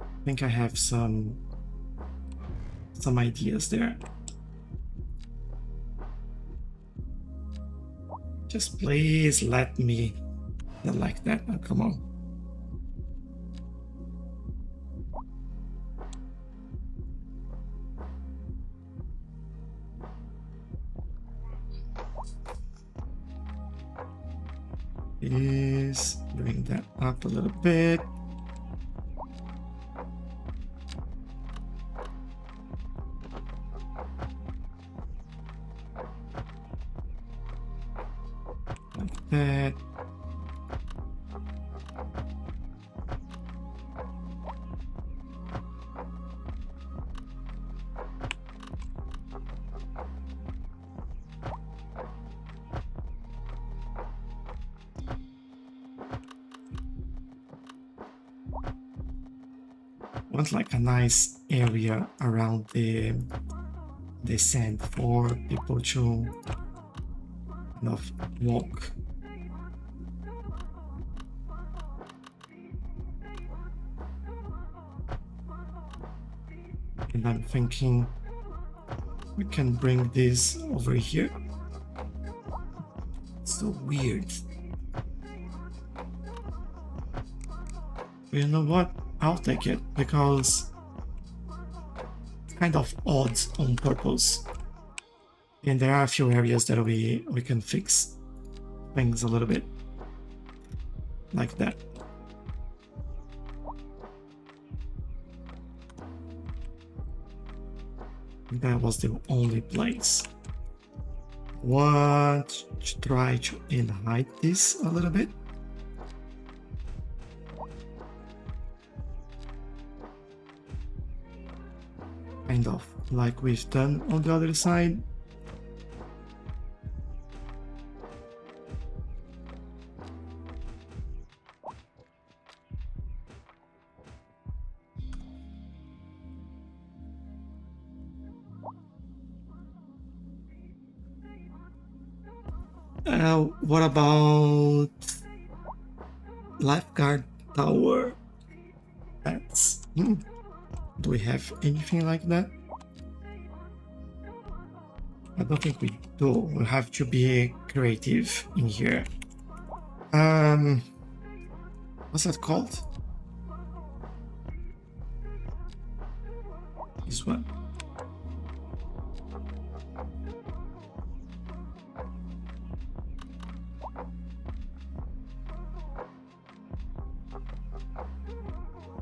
I think I have some ideas there. Just please let me not like that. Oh, come on. Is bring that up a little bit. Like that. Want like a nice area around the sand for people to kind of walk. And I'm thinking we can bring this over here. It's so weird. But you know what? I'll take it because it's kind of odd on purpose. And there are a few areas that we can fix. things a little bit like that. That was the only place. Want to try to enhance this a little bit. Kind of like we've done on the other side. What about lifeguard tower? That's do we have anything like that? I don't think we do. We'll have to be creative in here. What's that called? This one.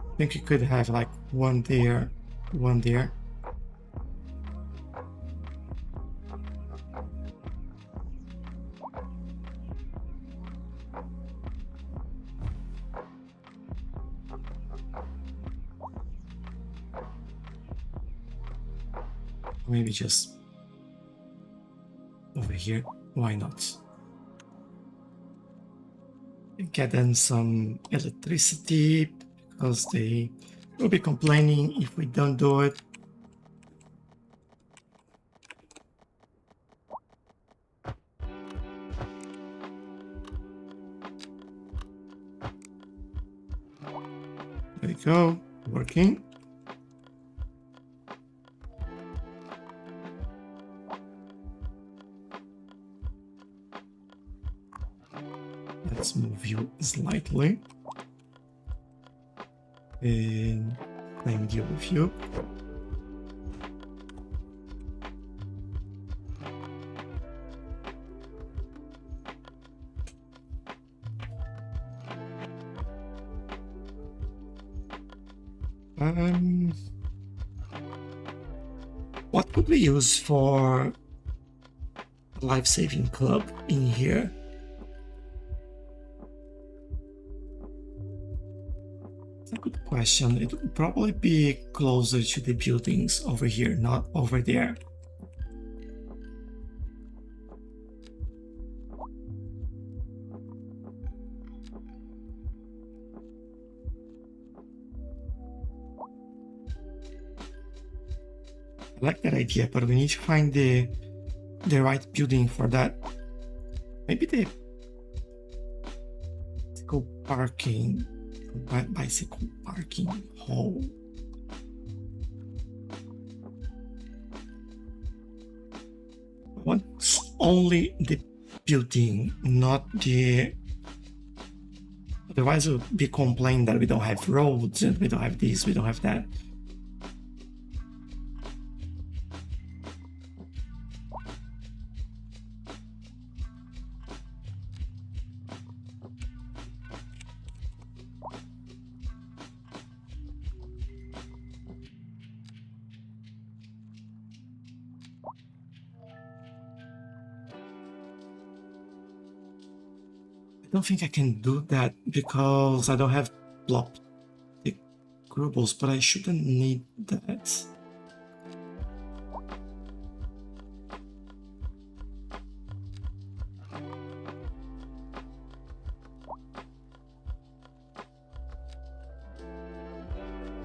I think you could have like one there, one there. Maybe just over here. Why not? Get them some electricity because they will be complaining if we don't do it. There we go, working. Let's move you slightly. And same deal with you. What could we use for a life-saving club in here? It's a good question. It would probably be closer to the buildings over here, not over there. I like that idea, but we need to find the right building for that. Maybe the bicycle parking hall. I want only the building, not the. Otherwise, we'll be complaining that we don't have roads and we don't have this, we don't have that. I don't think I can do that because I don't have plop the grubbles, but I shouldn't need that.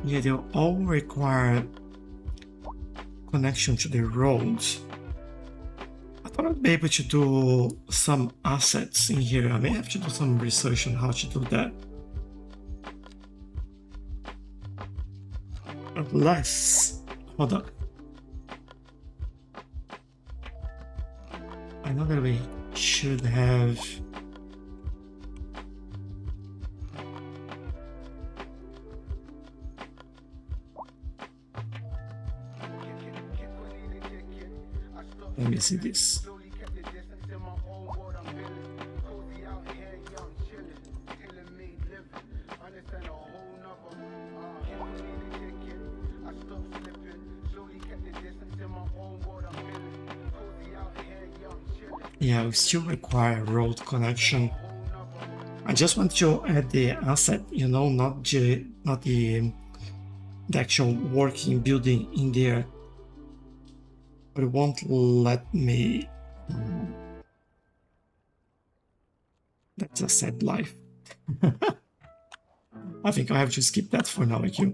Yeah, they'll all require connection to the roads. I thought I'd be able to do some assets in here. I may have to do some research on how to do that. Unless, hold on. I know that we should have. Let me see this. Yeah, we still require road connection. I just want to add the asset, you know, not the actual working building in there. But it won't let me. That's a sad life. I think I have to skip that for now, IQ.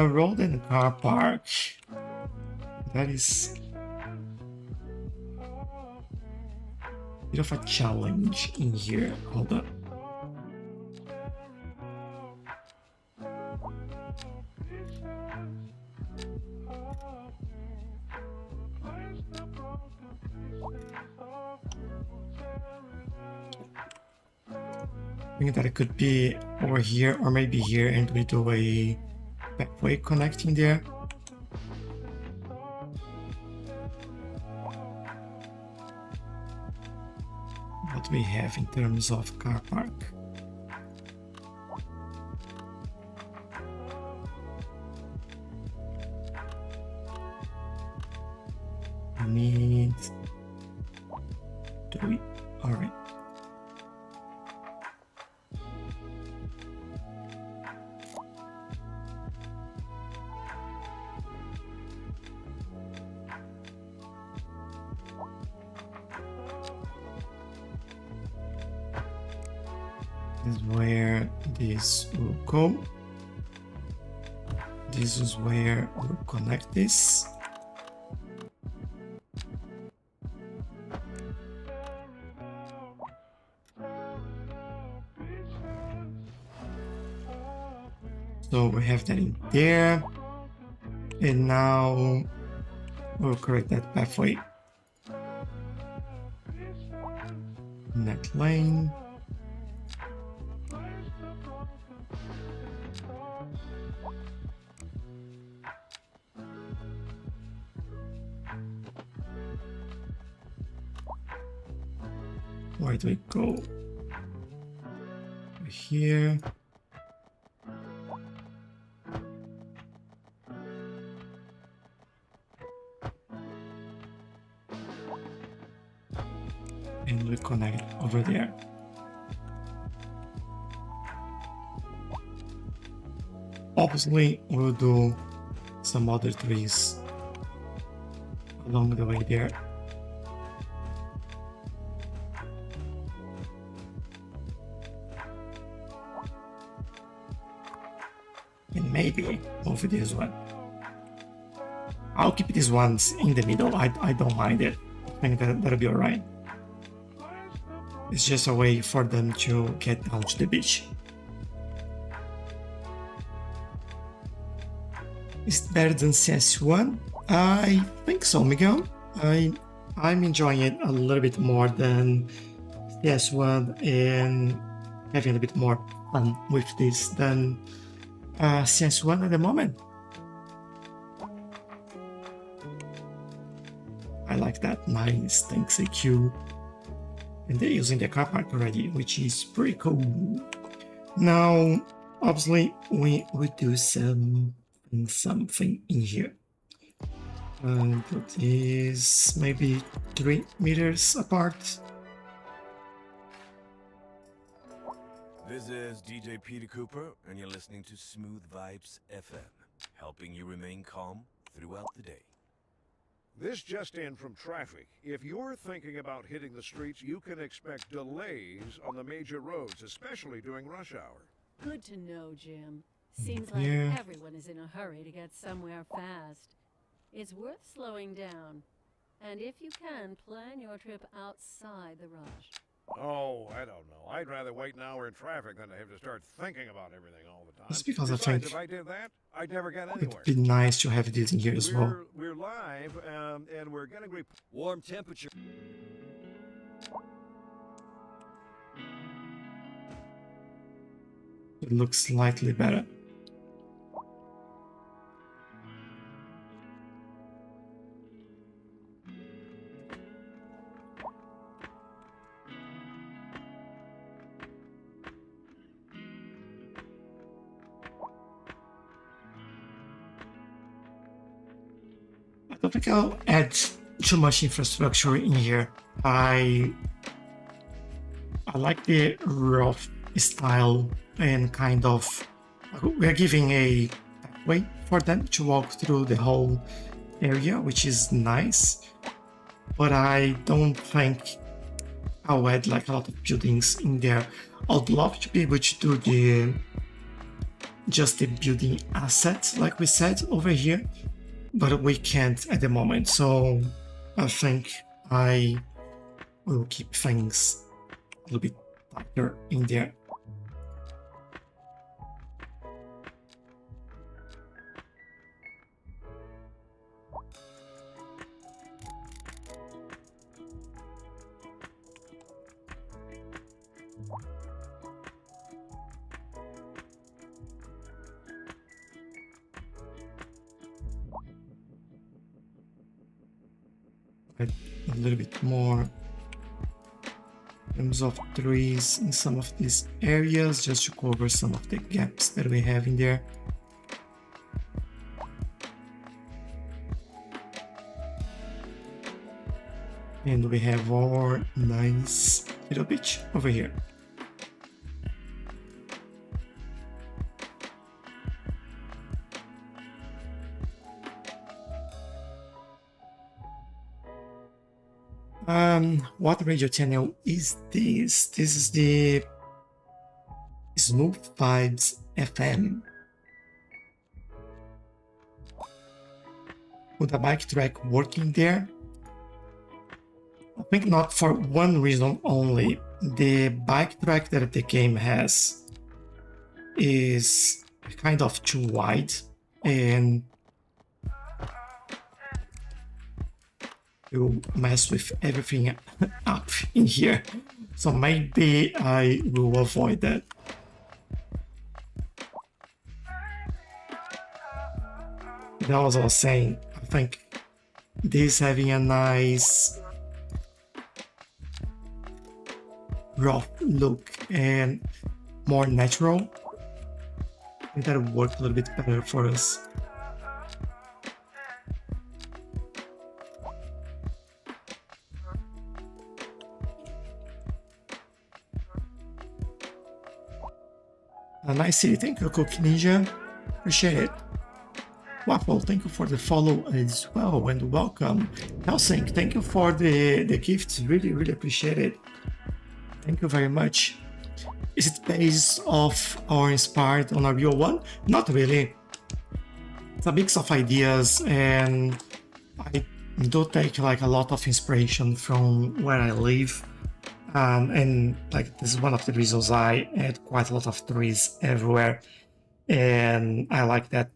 Road and car park. That is a bit of a challenge in here. Hold on. I think that it could be over here or maybe here, and we do a backway connecting there. What we have in terms of car park. I need 3. All right. This is where this will go. This is where we'll connect this. So we have that in there. And now we'll correct that pathway. In that lane. Where do we go? Here. And we connect over there. Obviously, we'll do some other trees along the way there. And maybe over this one. I'll keep these ones in the middle. I don't mind it. I think that'll be alright. It's just a way for them to get down to the beach. Is it better than CS1? I think so, Miguel. I'm enjoying it a little bit more than CS1 and having a bit more fun with this than CS1 at the moment. I like that. Nice, thanks AQ. And they're using the car park already, which is pretty cool. Now, obviously, we would do something in here. And put this maybe 3 meters apart.
This is DJ Peter Cooper, and you're listening to Smooth Vibes FM, helping you remain calm throughout the day.
This just in from traffic. If you're thinking about hitting the streets, you can expect delays on the major roads, especially during rush hour.
Good to know, Jim. Seems like
Yeah.
everyone is in a hurry to get somewhere fast. It's worth slowing down. And if you can, plan your trip outside the rush.
Oh, I don't know. I'd rather wait an hour in traffic than to have to start thinking about everything all the time.
That's because I
Besides,
think
if I did that, I'd never get anywhere.
it'd be nice to have this in here as well.
We're live, and we're getting
Warm temperature.
It looks slightly better. don't think I'll add too much infrastructure in here. I like the rough style and kind of we're giving a way for them to walk through the whole area, which is nice. But I don't think I'll add like a lot of buildings in there. I'd love to be able to do just the building assets like we said over here, but we can't at the moment. So I think I will keep things a little bit tighter in there. Add a little bit more in terms of trees in some of these areas just to cover some of the gaps that we have in there. And we have our nice little beach over here. What radio channel is this? This is the Smooth Vibes FM. Would a bike track working there? I think not, for one reason only. The bike track that the game has is kind of too wide and will mess with everything up in here. So maybe I will avoid that. That was what I was saying. I think this having a nice rough look and more natural, I think that would work a little bit better for us. A nice city, thank you, Cook Ninja, appreciate it. Waffle, thank you for the follow as well, and welcome. Helsing, thank you for the gifts, really appreciate it. Thank you very much. Is it based off or inspired on a real one? Not really. It's a mix of ideas, and I do take like a lot of inspiration from where I live. And like this is one of the reasons I add quite a lot of trees everywhere, and I like that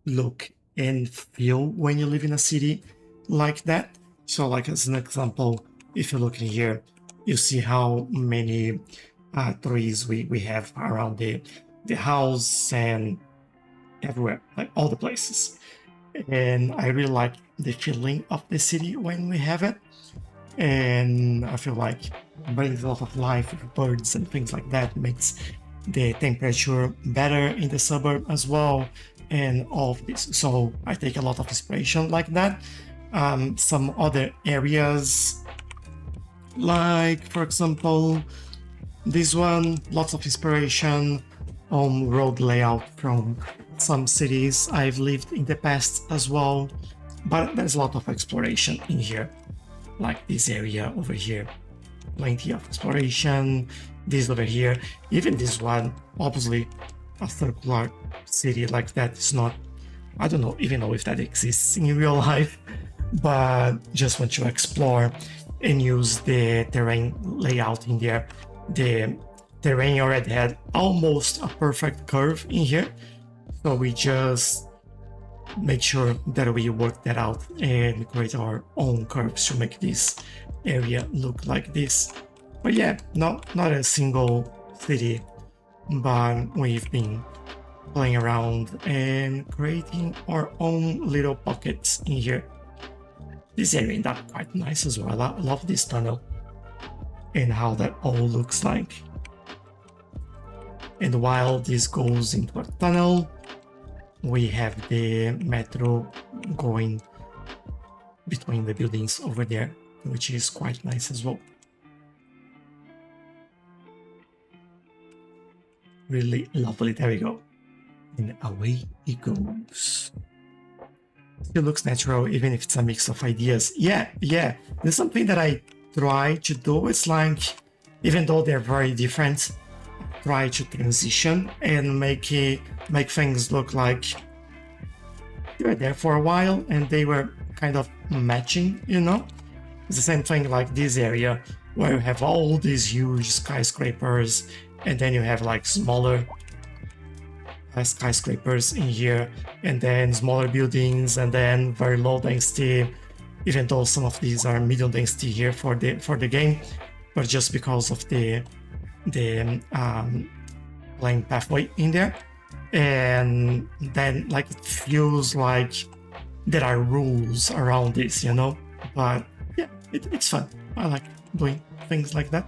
look and feel when you live in a city like that. So like as an example, if you look in here, you see how many trees we have around the house and everywhere, like all the places. And I really like the feeling of the city when we have it. And I feel like it brings a lot of life with birds and things like that, makes the temperature better in the suburb as well, and all of this. So I take a lot of inspiration like that. Some other areas, like for example this one, lots of inspiration on road layout from some cities I've lived in the past as well, but there's a lot of exploration in here. Like this area over here, plenty of exploration. This over here, even this one, obviously a circular city like that is not, I don't know even know if that exists in real life, but just want to explore and use the terrain layout in there. The terrain already had almost a perfect curve in here, so we just make sure that we work that out and create our own curves to make this area look like this. But yeah, not a single city, but we've been playing around and creating our own little pockets in here. This area ended up quite nice as well. I love this tunnel and how that all looks like. And while this goes into a tunnel, we have the metro going between the buildings over there, which is quite nice as well. Really lovely. There we go. And away it goes. Still looks natural, even if it's a mix of ideas. Yeah. There's something that I try to do. It's like, even though they're very different, try to transition and make things look like they were there for a while and they were kind of matching, you know? It's the same thing like this area where you have all these huge skyscrapers and then you have like smaller skyscrapers in here and then smaller buildings and then very low density, even though some of these are medium density here for the game, but just because of the playing pathway in there. And then like it feels like there are rules around this, you know? But yeah, it's fun. I like doing things like that.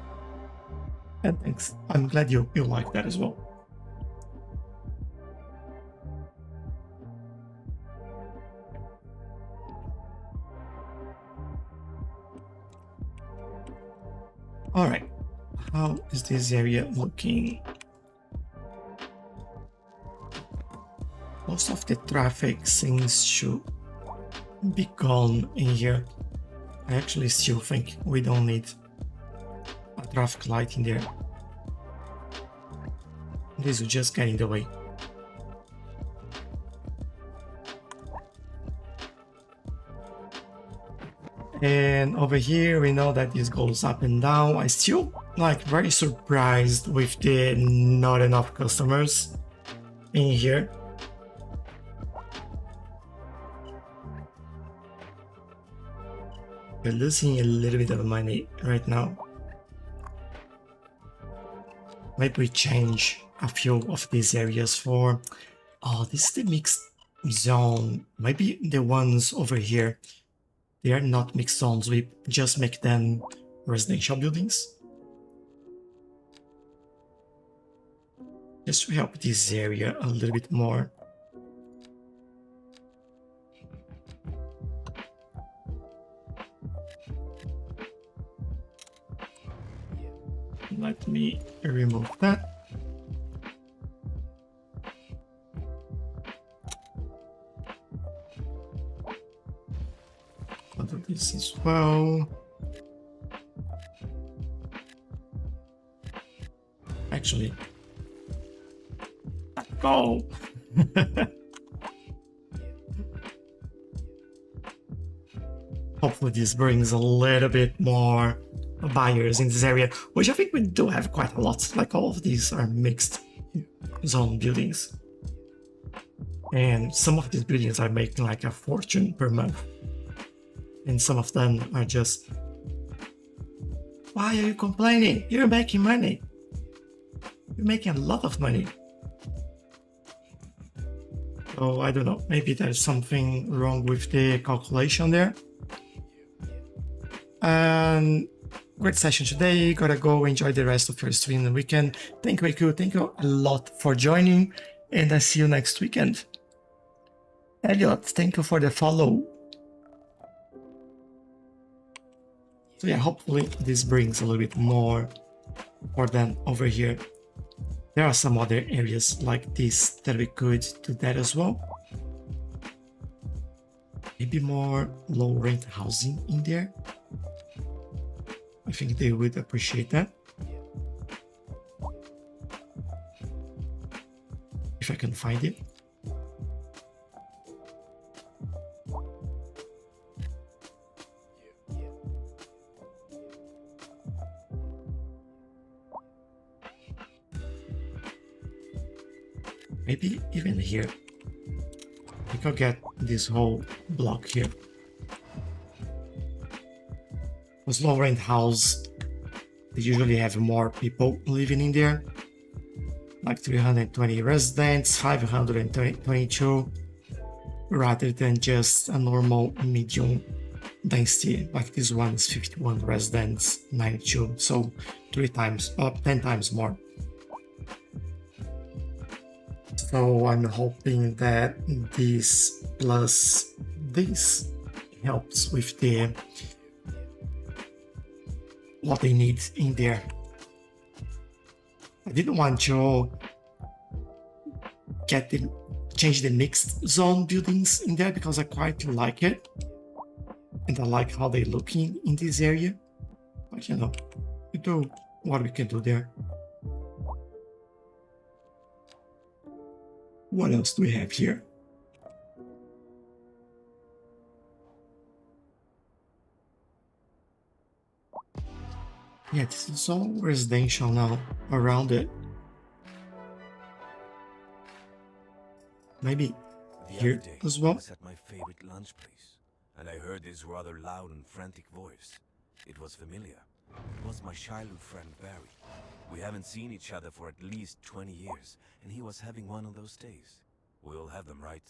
And thanks. I'm glad you like that as well. Alright, how is this area looking? Most of the traffic seems to be gone in here. I actually still think we don't need a traffic light in there. This will just get in the way. And over here we know that this goes up and down. I still like very surprised with the not enough customers in here. We're losing a little bit of money right now. Maybe we change a few of these areas for... Oh, this is the mixed zone. Maybe the ones over here, they are not mixed zones. We just make them residential buildings. Just to help this area a little bit more. Let me remove that. I'll do this as well. Actually, let's go. Hopefully this brings a little bit more buyers in this area, which I think we do have quite a lot. Like all of these are mixed zone buildings, and some of these buildings are making like a fortune per month, and some of them are just, why are you complaining? You're making money. You're making a lot of money. So I don't know, maybe there's something wrong with the calculation there. And great session today. Gotta go enjoy the rest of your stream and weekend. Thank you, Aku. Thank you a lot for joining, and I see you next weekend. Elliot, thank you for the follow. So yeah, hopefully this brings a little bit more for them over here. There are some other areas like this that we could do that as well. Maybe more low rent housing in there. I think they would appreciate that. If I can find it. Maybe even here. We could get this whole block here. With low rent house, they usually have more people living in there, like 320 residents, 522, rather than just a normal medium density. Like this one is 51 residents, 92, so 10 times more. So I'm hoping that this plus this helps with the what they need in there. I didn't want to change the mixed zone buildings in there because I quite like it, and I like how they look in this area. But you know, we do what we can do there. What else do we have here? Yeah, this is all residential now around it. Maybe
The
here
other day,
as
I
well.
was at my favorite lunch place, and I heard this rather loud and frantic voice. It was familiar. It was my childhood friend Barry. We haven't seen each other for at least 20 years, and he was having one of those days. We all have them, right?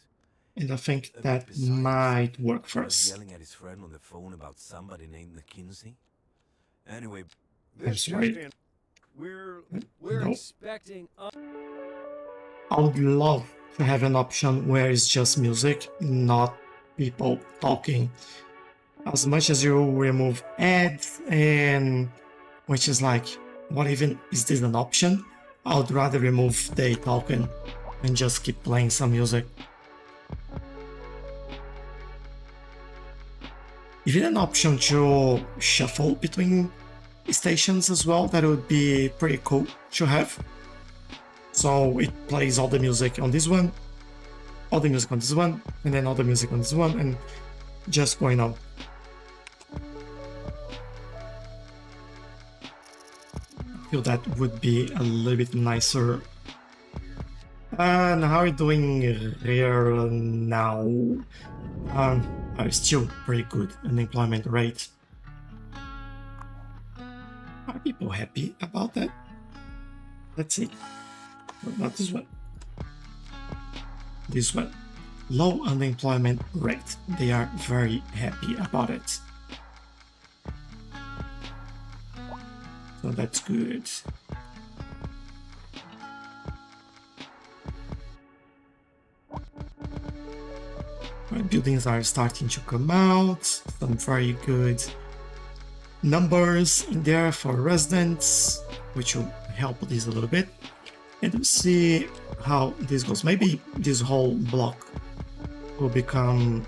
And I think
A bit
that
besides,
might work for
he was
us.
yelling at his friend on the phone about somebody named McKinsey. Anyway,
This
sorry.
just in.
We're
Nope.
expecting.
I would love to have an option where it's just music, not people talking. As much as you remove ads, and which is like, what even is this an option? I would rather remove they talking and just keep playing some music. Even an option to shuffle between stations as well, that would be pretty cool to have. So it plays all the music on this one, all the music on this one, and then all the music on this one, and just going on. I feel that would be a little bit nicer. And how are we doing here now? Still pretty good unemployment rate. Are people happy about that? Let's see. No, not this one. This one. Low unemployment rate. They are very happy about it. So that's good. Right, buildings are starting to come out. Some very good numbers in there for residents, which will help this a little bit. And we'll see how this goes. Maybe this whole block will become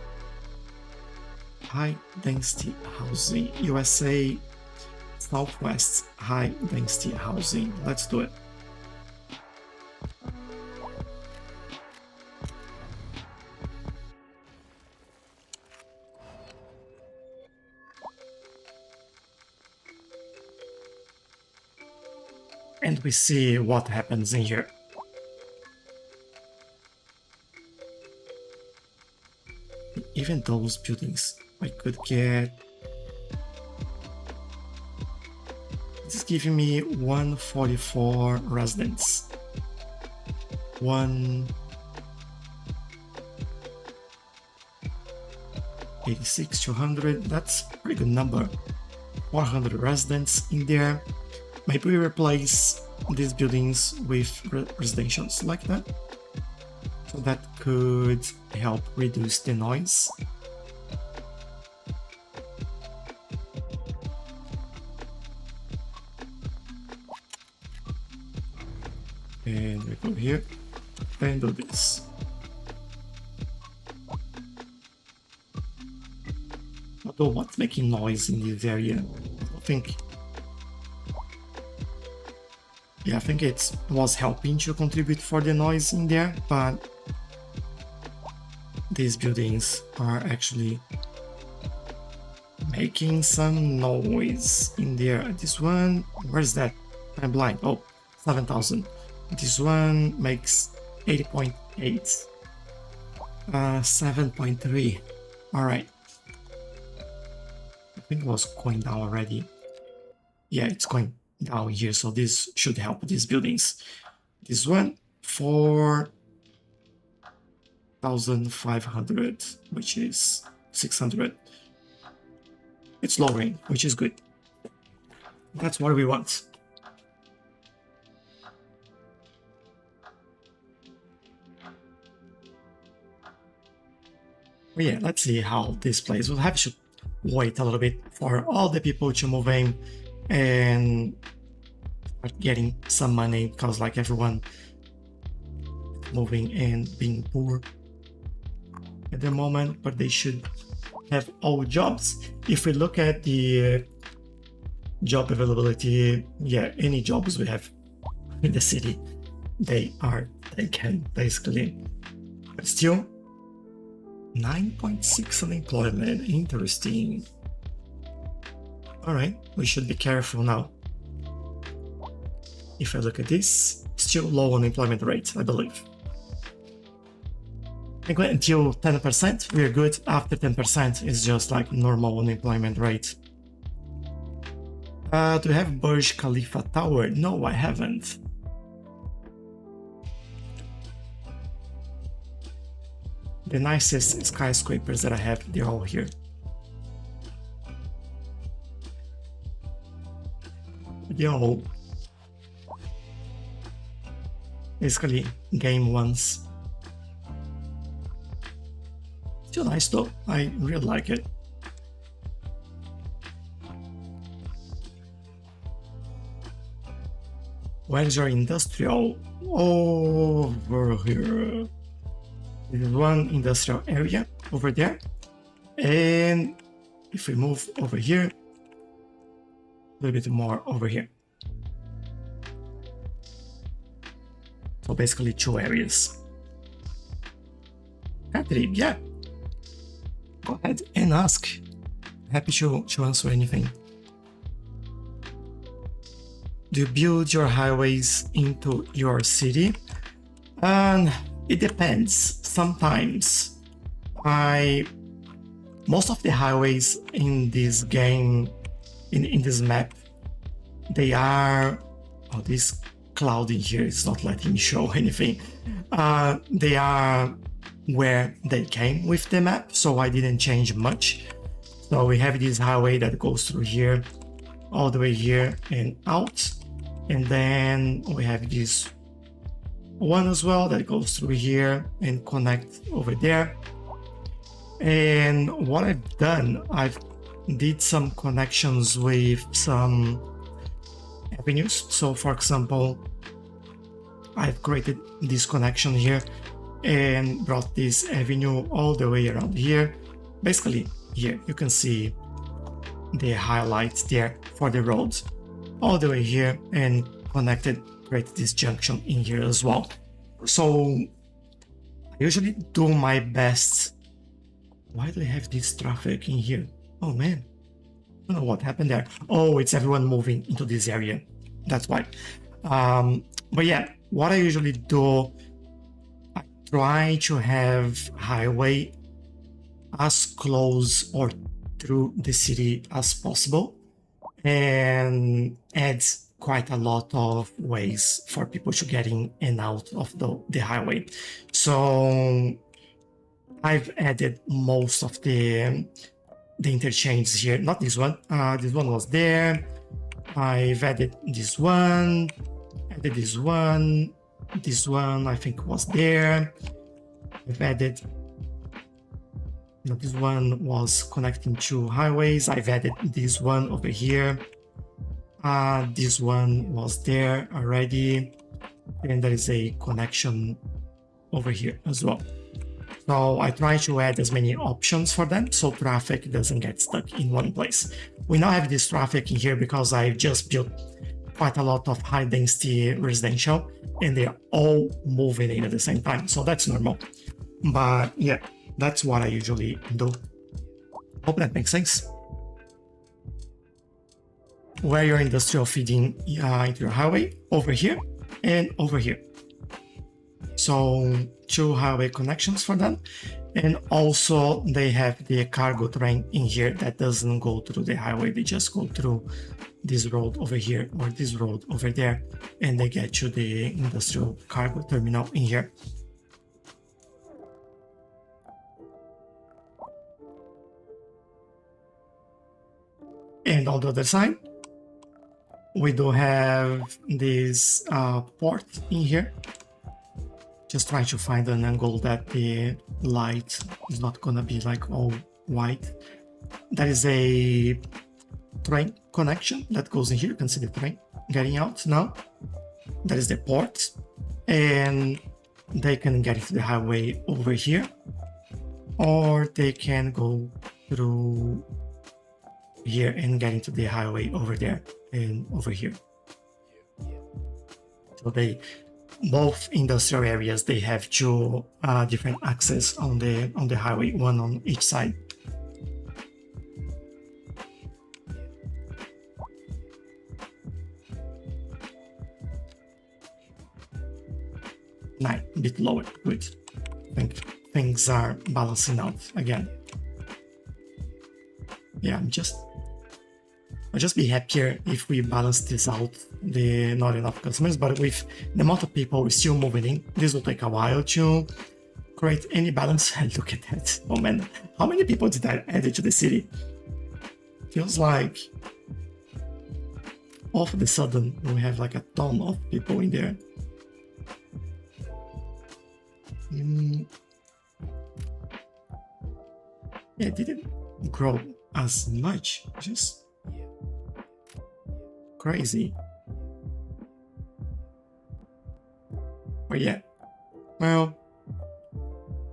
high density housing. USA Southwest high density housing. Let's do it. And we see what happens in here. Even those buildings I could get. It's giving me 144 residents. 186, 200. That's a pretty good number. 400 residents in there. Maybe we replace these buildings with residentials like that. So that could help reduce the noise. And we go here and do this. Although what's making noise in this area? I think. Yeah, I think it was helping to contribute for the noise in there, but these buildings are actually making some noise in there. This one, where's that? I'm blind. Oh, 7,000. This one makes 80.8. 7.3. Alright. I think it was going down already. Yeah, it's going down here, so this should help these buildings. This one, 4,500, which is 600. It's lowering, which is good. That's what we want. But yeah, let's see how this plays. We'll have to wait a little bit for all the people to move in and start getting some money, because like everyone moving and being poor at the moment, but they should have all jobs. If we look at the job availability, yeah, any jobs we have in the city, they are taken basically. But still, 9.6 unemployment, interesting. Alright, we should be careful now. If I look at this, still low unemployment rate, I believe. I think until 10%, we're good. After 10%, it's just like normal unemployment rate. Do you have Burj Khalifa Tower? No, I haven't. The nicest skyscrapers that I have, they're all here. They're all basically game ones. Still nice though, I really like it. Where's your industrial? Over here. There's one industrial area over there. And if we move over here, a little bit more over here. So basically 2 areas. Catherine, yeah. Go ahead and ask. Happy to answer anything. Do you build your highways into your city? It depends. Sometimes most of the highways in this game, in this map, they are, oh, this cloud in here is not letting me show anything. They are where they came with the map, so I didn't change much. So we have this highway that goes through here, all the way here and out. And then we have this one as well that goes through here and connect over there. And what I've done, I've did some connections with some avenues. So for example, I've created this connection here and brought this avenue all the way around here. Basically here you can see the highlights there for the roads all the way here, and connected, create this junction in here as well. So I usually do my best. Why do I have this traffic in here? Oh man, I don't know what happened there. Oh, it's everyone moving into this area, that's why. But yeah, what I usually do, I try to have highway as close or through the city as possible, and add quite a lot of ways for people to get in and out of the highway. So I've added most of the interchanges here. Not this one. This one was there. I've added this one. Added this one. This one I think was there. I've added. No, this one was connecting 2 highways. I've added this one over here. This one was there already, and there is a connection over here as well. So I try to add as many options for them so traffic doesn't get stuck in one place. We now have this traffic in here because I've just built quite a lot of high density residential and they're all moving in at the same time, so that's normal. But yeah, that's what I usually do. Hope that makes sense. Where your industrial feeding into your highway, over here and over here. So 2 highway connections for them. And also they have the cargo train in here that doesn't go through the highway. They just go through this road over here or this road over there, and they get to the industrial cargo terminal in here. And on the other side, we do have this port in here. Just trying to find an angle that the light. It's not gonna be like all white. There is a train connection that goes in here. You can see the train getting out now. There is the port, and they can get into the highway over here, or they can go through here and get into the highway over there and over here. So they both industrial areas, they have two different access on the highway, one on each side. Nine, a bit lower, good. I think things are balancing out again. Yeah, I'll just be happier if we balance this out, the not enough customers, but with the amount of people still moving in, this will take a while to create any balance. And look at that. Oh man, how many people did I add to the city? Feels like all of a sudden we have like a ton of people in there. Yeah, it didn't grow as much, just crazy. But yeah, well,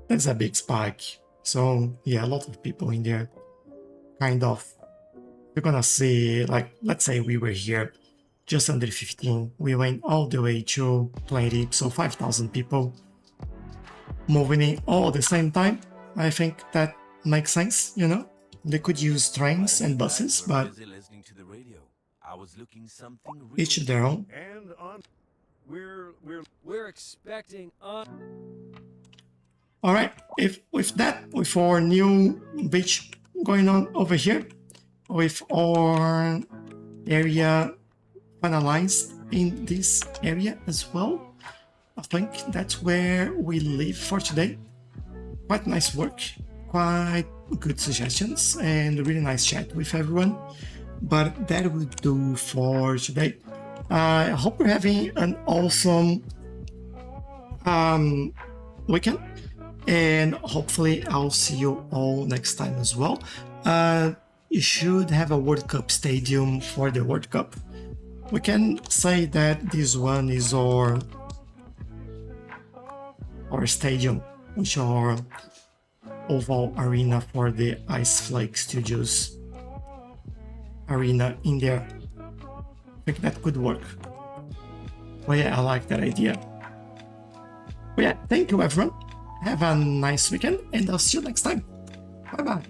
that's a big spike. So yeah, a lot of people in there. Kind of, you're gonna see, like, let's say we were here just under 15, we went all the way to 20, so 5,000 people moving in all at the same time. I think that makes sense, you know? They could use trains and buses, but
listening to the radio. I was looking something
each their own.
And on,
We're expecting
Alright, if with that, with our new beach going on over here, with our area finalized in this area as well, I think that's where we leave for today. Quite nice work, quite good suggestions, and really nice chat with everyone. But that will do for today. I hope you're having an awesome weekend, and hopefully I'll see you all next time as well. You should have a World Cup stadium for the World Cup. We can say that this one is our stadium, which our oval arena for the Ice Flake Studios arena in there. I think that could work. But yeah, I like that idea. But yeah, thank you everyone. Have a nice weekend, and I'll see you next time. Bye bye.